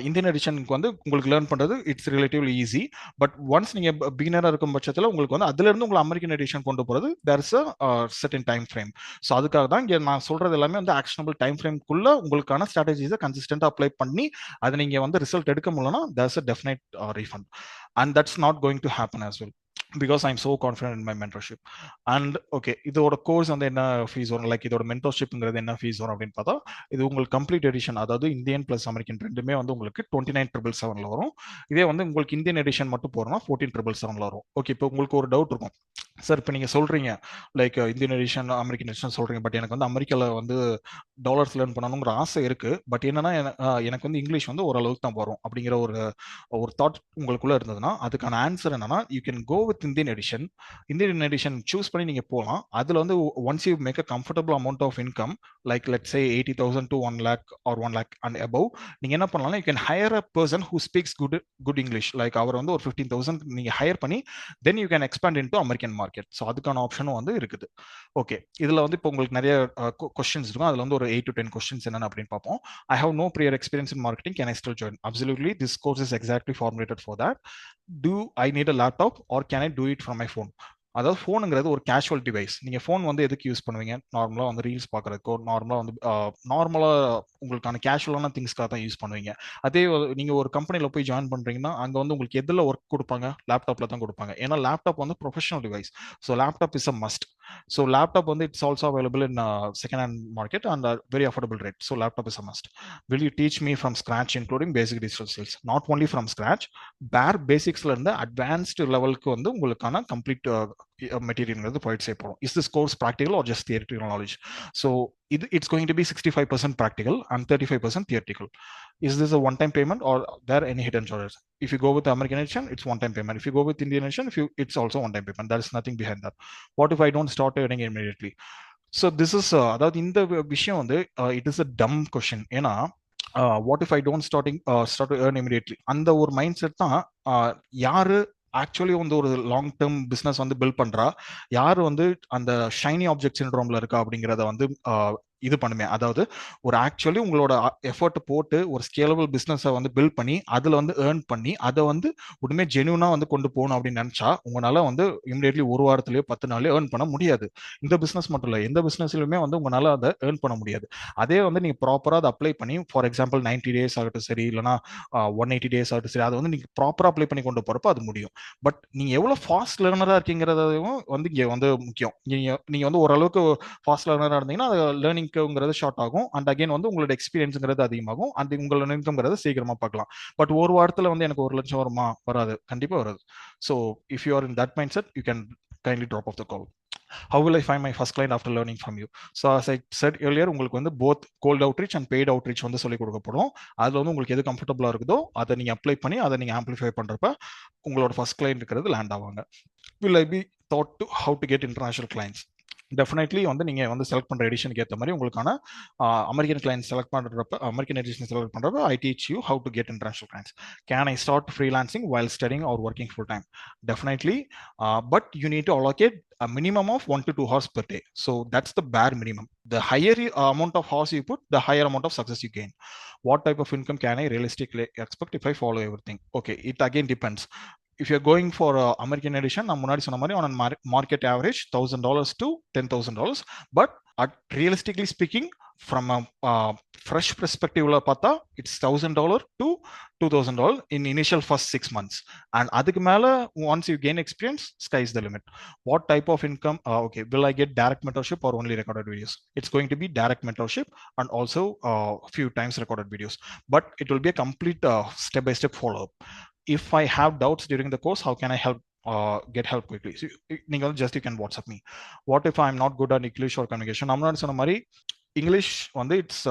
இந்தியன் எடிஷனுக்கு வந்து உங்களுக்கு லேர்ன் பண்றது it's relatively easy. But once நீங்க பிகினரா இருக்கும் பட்சத்தில் உங்களுக்கு வந்து அதுல இருந்து உங்களை அமெரிக்கன் எடிஷன் கொண்டு போறது there is a certain time frame. So அதுக்காக தான் இங்க நான் சொல்றது எல்லாமே வந்து ஆக்ஷனபிள் டைம் ஃப்ரேம்க்குள்ள உங்களுக்கான ஸ்ட்ராட்டஜிஸை கன்சிஸ்டன்டா அப்ளை பண்ணி அதை நீங்க வந்து ரிசல்ட் எடுக்க முடியலன்னா there is a definite refund. And that's not going to happen as well because I'm so confident in my mentorship. And okay, இதோட கோர்ஸ் வந்து என்ன ஃபீஸ் வரும், லைக் இதோட மென்டர்ஷிப்ங்கிறது என்ன ஃபீஸ் வரும் அப்படின்னு பார்த்தா இது உங்களுக்கு கம்ப்ளீட் எடிஷன், அதாவது இந்தியன் பிளஸ் அமெரிக்கன் ரெண்டுமே வந்து உங்களுக்கு 29,777 வரும். இதே வந்து உங்களுக்கு இந்தியன் எடிஷன் மட்டும் போறோம்னா 14,777 வரும். ஓகே, இப்போ உங்களுக்கு ஒரு டவுட் இருக்கும், சார் இப்போ நீங்க சொல்றீங்க like Indian edition American edition சொல்றீங்க, பட் எனக்கு வந்து அமெரிக்கால வந்து டாலர்ஸ் லேர்ன் பண்ணணுங்கிற ஆசை இருக்கு, பட் என்னன்னா எனக்கு வந்து இங்கிலீஷ் வந்து ஓரளவுக்கு தான் வரும் அப்படிங்கிற ஒரு தாட் உங்களுக்குள்ள இருந்ததுன்னா அதுக்கான ஆன்சர் என்னன்னா you can go with Indian edition choose பண்ணி நீங்க போகலாம். அதுல வந்து once you make a comfortable amount of income like let say 80,000 to 1 lakh or 1 lakh and above, நீங்க என்ன பண்ணலாம், you can hire a person who speaks good English, like அவர் வந்து ஒரு 15,000 நீங்க ஹையர் பண்ணி then you can expand into American market. So அதுக்கான ஆப்ஷனும் வந்து இருக்குது. ஓகே, இதுல வந்து இப்போ உங்களுக்கு நிறைய கொஸ்டின்ஸ் இருக்கும், அதுல வந்து ஒரு 8 to 10 கொஸ்டின்ஸ் என்னன்னு அப்படின்னு பார்ப்போம். I have no prior experience in marketing, can I still join? Absolutely, this course is exactly formulated for that. Do I need a laptop or can I do it from my phone? அதாவது ஃபோனுங்கிறது ஒரு casual device. நீங்க phone வந்து எதுக்கு use பண்ணுவீங்க, நார்மலா வந்து reels பாக்குறதுக்கோ, நார்மலா உங்களுக்கான கேஷுவலான திங்ஸ்க்காக தான் யூஸ் பண்ணுவீங்க. அதே நீங்க ஒரு கம்பெனில போய் ஜாயின் பண்றீங்கன்னா அங்க வந்து உங்களுக்கு எதுல ஒர்க் கொடுப்பாங்க, லேப்டாப்ல தான் கொடுப்பாங்க. ஏன்னா லேப்டாப் வந்து professional device. So laptop is a must. So laptop வந்து it's also available in second hand market and very affordable rate. So laptop is a must. Will you teach me from scratch including basic digital skills? Not only from scratch, bare பேசிக்ஸ்ல இருந்து advanced லெவலுக்கு வந்து உங்களுக்கான complete material போயிட்டு சேர்ப்போம். Is this course practical are just theoretical knowledge? So it's going to be 65% practical and 35% theoretical. Is this a one-time payment or there are any hidden charges? If you go with the American edition, it's one-time payment. If you go with Indian edition, it's also one-time payment. There is nothing behind that. What if I don't start earning immediately? So this is அதாவது இந்த விஷயம் வந்து it is a dumb question. ஏன்னா what if I don't start to earn immediately? அந்த ஒரு mind set தான் யாரு actually வந்து ஒரு லாங் டேர்ம் பிசினஸ் வந்து பில்ட் பண்றா, யாரு வந்து அந்த ஷைனி ஆப்ஜெக்ட் சிண்ட்ரோம்ல இருக்கா அப்படிங்கிறத வந்து இது பண்ணுமே. அதாவது ஒரு ஆக்சுவலி உங்களோட எஃபர்ட் போட்டு ஒரு ஸ்கேலபிள் பிசினஸை வந்து பில்ட் பண்ணி அதுல வந்து ஏர்ன் பண்ணி அதை வந்து உடனே ஜென்யூனா வந்து கொண்டு போகணும் அப்படின்னு நினைச்சா உங்களால வந்து இமிடியட்லி ஒரு வாரத்திலேயோ 10 நாள்லயோ ஏர்ன் பண்ண முடியாது. இந்த பிசினஸ் மட்டும் இல்லை, எந்த பிசினஸ்லயுமே வந்து உங்களால அதை ஏர்ன் பண்ண முடியாது. அதே வந்து நீங்க ப்ராப்பரா அதை அப்ளை பண்ணி, ஃபார் எக்ஸாம்பிள் 90 days ஆகட்டும் சரி, இல்லைனா 180 days ஆகட்டும் சரி, அதை வந்து நீங்க ப்ராப்பரா அப்ளை பண்ணி கொண்டு போறப்போ அது முடியும். பட் நீங்க எவ்வளவு ஃபாஸ்ட் லேர்னரா இருக்கீங்கிறதையும் வந்து இங்க வந்து முக்கியம். நீங்க வந்து ஓரளவுக்கு ஃபாஸ்ட் லேர்னரா இருந்தீங்கன்னா லேர்னிங்கிறது ஷார்ட் ஆகும் அண்ட் அகைன் வந்து உங்களோட எக்ஸ்பீரியன்ஸ்ங்கிறது அதிகமாகும் அண்ட் உங்களோட இன்கம்ங்கிறது சீக்கிரமா பார்க்கலாம். பட் ஒரு வாரத்துல வந்து எனக்கு 1 லட்சம் வருமா? வராது, கண்டிப்பா வராது. So if you are in that mindset you can kindly drop off the call. How will I find my first client after learning from you? So as I said earlier, உங்களுக்கு வந்து both cold outreach and paid outreach வந்து சொல்லி கொடுக்கப்படும். அதுல வந்து உங்களுக்கு எது கம்ஃபர்டபுளா இருக்குதோ அதை நீங்க அப்ளை பண்ணி அதை நீங்க ஆம்பிளிஃபை பண்றப்ப உங்களோட ஃபர்ஸ்ட் கிளைண்ட் இருக்கிறது லேண்ட் ஆவாங்க. Will I be taught to how to get international clients? Definitely வந்து நீங்க வந்து செலக்ட் பண்ற எடிஷனுக்கு ஏற்ற மாதிரி உங்களுக்கான அமெரிக்கன் கிளைண்ட் செலக்ட் பண்றப்ப, அமெரிக்கன் எடிஷன் செலக்ட் பண்றப்ப I teach you how to get international clients. Can I start freelancing while studying are working full time? Definitely, but you need to allocate a minimum of 1 to 2 hours per day. So that's the bare minimum. The higher amount of hours you put, the higher amount of success you gain. What type of income can I realistically expect if I follow everything? Okay, it again depends. if you're going for American edition, நான் முன்னாடி சொன்ன மாதிரி on a market average $1,000 to $10,000. But at realistically speaking, from a fresh perspective பார்த்தா it's $1,000 to $2,000 in initial first 6 months. And அதுக்கு மேல once you gain experience, sky is the limit. What type of income? Okay, will I get direct mentorship or only recorded videos? It's going to be direct mentorship and also few times recorded videos. But it will be a complete step-by-step follow-up. If I have doubts during the course, how can I help get help quickly? So, just you can WhatsApp me. What if I'm not good at English or communication? I'm not சொன்ன மாதிரி English வந்து it's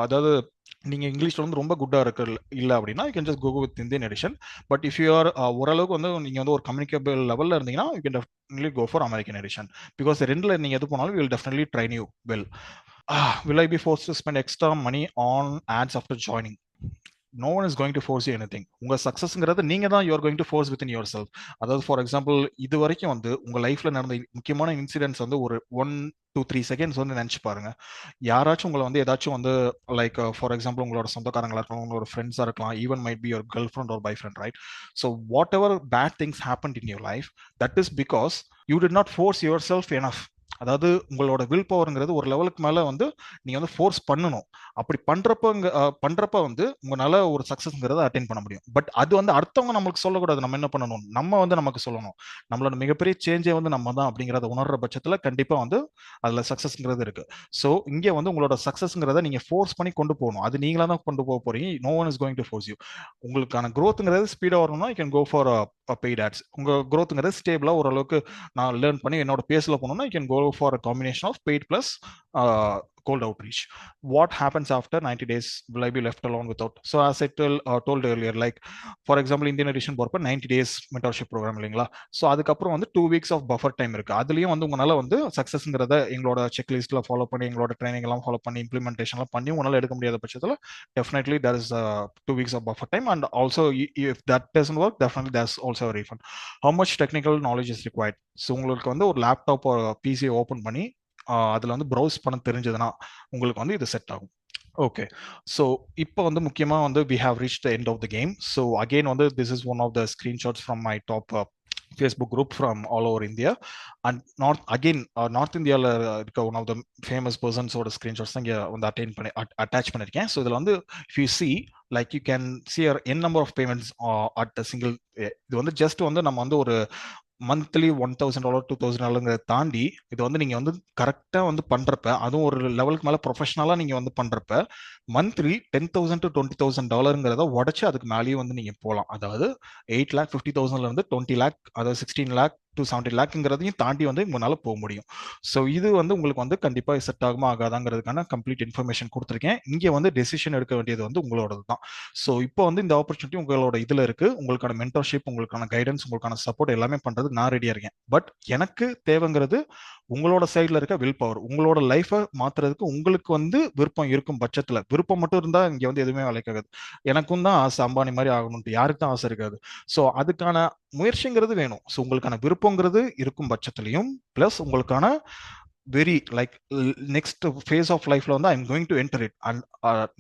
அதாவது நீங்க இங்கிலீஷ்ல வந்து ரொம்ப குட்டா இருக்கு இல்ல அப்படின்னா you can just go with Indian edition. But if you are ஓரளவுக்கு வந்து நீங்க வந்து ஒரு கம்யூனிகேபிள் லெவல்ல இருந்தீங்கன்னா you can definitely go for American edition. Because ரெண்டுல நீங்க எது போனாலும் will definitely train you well. Will I be forced to spend extra money on ads after joining? No one is going to force you anything. உங்க சக்சஸ்ங்கிறது நீங்க தான் you are going to force within yourself. அதாவது for example இது வரைக்கும் வந்து உங்க லைஃப்ல நடந்த முக்கியமான இன்சிடென்ட்ஸ் வந்து ஒரு 1-2-3 செகண்ட்ஸ் வந்து நினைச்சு பாருங்க. யாராச்சும் உங்களை வந்து ஏதாச்சும் வந்து லைக் ஃபார் எக்ஸாம்பிள் உங்களோட சொந்தக்காரங்களா இருக்கலாம், உங்களோட ஃப்ரெண்ட்ஸா இருக்கலாம், even might be your girlfriend or boyfriend, right? So whatever bad things happen in your life, that is because you did not force yourself enough. அதாவது உங்களோட will பவர்ங்கிறது ஒரு லெவலுக்கு மேல வந்து நீங்க வந்து ஃபோர்ஸ் பண்ணணும். அப்படி பண்றப்ப வந்து உங்களால ஒரு சக்சஸ்ங்கிறத அட்டைன் பண்ண முடியும். பட் அது வந்து அடுத்தவங்க நம்மளுக்கு சொல்லக்கூடாது. நம்ம என்ன பண்ணணும், நம்ம வந்து நமக்கு சொல்லணும். நம்மளோட மிகப்பெரிய சேஞ்சே வந்து நம்ம தான் அப்படிங்கறத உணர்ற பட்சத்துல கண்டிப்பா வந்து அதுல சக்சஸ்ங்கிறது இருக்கு. ஸோ இங்கே வந்து உங்களோட சக்சஸ்ங்கிறத நீங்க ஃபோர்ஸ் பண்ணி கொண்டு போகணும். அது நீங்களா தான் கொண்டு போக போறீங்க. No one is going to force you. உங்களுக்கான growthங்கிறது ஸ்பீடா வரணும்னா you can go for paid ads. உங்க growthங்கிறது ஸ்டேபிளா ஓரளவுக்கு நான் லேர்ன் பண்ணி என்னோட பேஸ்ல போகணும்னா you can go for a combination of paid plus cold outreach. What happens after 90 days? Will I be left alone without? So as I told earlier, like for example Indian edition போறப்ப 90 days mentorship program இல்லைங்களா? So அதுக்கப்புறம் வந்து 2 weeks of buffer time இருக்கு. அதுலயும் வந்து உங்களால வந்து சக்சஸ்ங்கிறத எங்களோட செக்லிஸ்ட்ல ஃபாலோ பண்ணி எங்களோட ட்ரைனிங் எல்லாம் ஃபாலோ பண்ணி இம்ப்ளிமெண்டேஷன்லாம் பண்ணி உங்களால எடுக்க முடியாத பட்சத்தில் definitely there is 2 weeks of buffer time, and also if that doesn't work, definitely there's also a refund. How much technical knowledge is required? So உங்களுக்கு வந்து ஒரு லேப்டாப் பிசியை ஓப்பன் பண்ணி அதுல வந்து ப்ரௌஸ் பண்ண தெரிஞ்சதுன்னா உங்களுக்கு வந்து இது செட் ஆகும். ஓகே, ஸோ இப்போ வந்து முக்கியமாக வந்து we have reached the end of the game. So again வந்து this is one of the screenshots from my top Facebook group from all over India. And north இந்தியாவில் இருக்க ஒன் ஆஃப் த ஃபேமஸ் பர்சன்ஸோட screenshots தான் இங்கே வந்து attach பண்ணியிருக்கேன். So இதில் வந்து if you see like you can see n number of payments at a single. இது வந்து ஜஸ்ட் வந்து நம்ம வந்து ஒரு மந்த்லி $1,000 $2,000 தாண்டி இது வந்து நீங்க வந்து கரெக்டா வந்து பண்றப்ப, அதுவும் ஒரு லெவலுக்கு மேல ப்ரொஃபஷனலா நீங்க வந்து பண்றப்ப மந்த்லி $10,000 to $20,000 உடச்சு அதுக்கு மேலேயே வந்து நீங்க போகலாம். அதாவது 8,50,000 இருந்து 20 lakh, அதாவது 16 lakh to 70 lakhங்கிறதையும் தாண்டி வந்து உங்களால போக முடியும். ஸோ இது வந்து உங்களுக்கு வந்து கண்டிப்பா செட் ஆகுமா ஆகாதாங்கிறதுக்கான கம்ப்ளீட் இன்ஃபர்மேஷன் கொடுத்துருக்கேன். இங்கே வந்து டெசிஷன் எடுக்க வேண்டியது வந்து உங்களோடது தான். ஸோ இப்போ வந்து இந்த ஆப்பர்ச்சுனிட்டி உங்களோட இதுல இருக்கு. உங்களுக்கான மென்டர்ஷிப், உங்களுக்கான கைடன்ஸ், உங்களுக்கான சப்போர்ட் எல்லாமே பண்றது நான் ரெடியா இருக்கேன். பட் எனக்கு தேவைங்கிறது உங்களோட சைட்ல இருக்க வில் பவர். உங்களோட லைஃபை மாத்துறதுக்கு உங்களுக்கு வந்து விருப்பம் இருக்கும் பட்சத்துல, விருப்பம் மட்டும் இருந்தா இங்க வந்து எதுவுமே வேலைக்காகாது. எனக்கும் தான் ஆசை அம்பானி மாதிரி ஆகணும்ட்டு, யாருக்கு தான் ஆசை இருக்காது. ஸோ அதுக்கான முயற்சிங்கிறது வேணும். ஸோ உங்களுக்கான விருப்பங்கிறது இருக்கும் பட்சத்துலையும் பிளஸ் உங்களுக்கான very like next phase of லைஃப்ல வந்து I'm going to enter it. And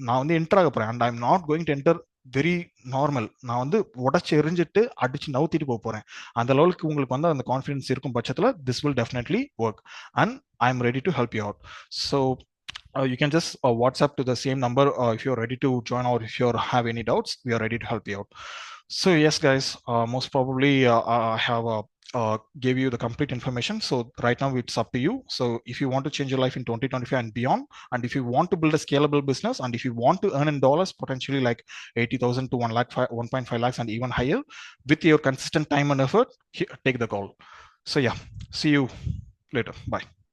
நான் வந்து என்டர் ஆக போறேன். And I'm not going to enter very normal. நான் வந்து உடச்சு எரிஞ்சிட்டு அடிச்சு நவுத்திட்டு போக போறேன். அந்த லெவலுக்கு உங்களுக்கு வந்து அந்த கான்ஃபிடன்ஸ் இருக்கும் பட்சத்துல this will definitely work and I am ready to help you out. So you can just WhatsApp to the same number if you're ready to join, or if you have any doubts, we are ready to help you out. So yes guys, most probably I have gave you the complete information. So right now it's up to you. So if you want to change your life in 2025 and beyond, and if you want to build a scalable business, and if you want to earn in dollars potentially like 80,000 to 1 lakh, 1.5 lakhs and even higher with your consistent time and effort, take the call. So yeah, see you later. Bye.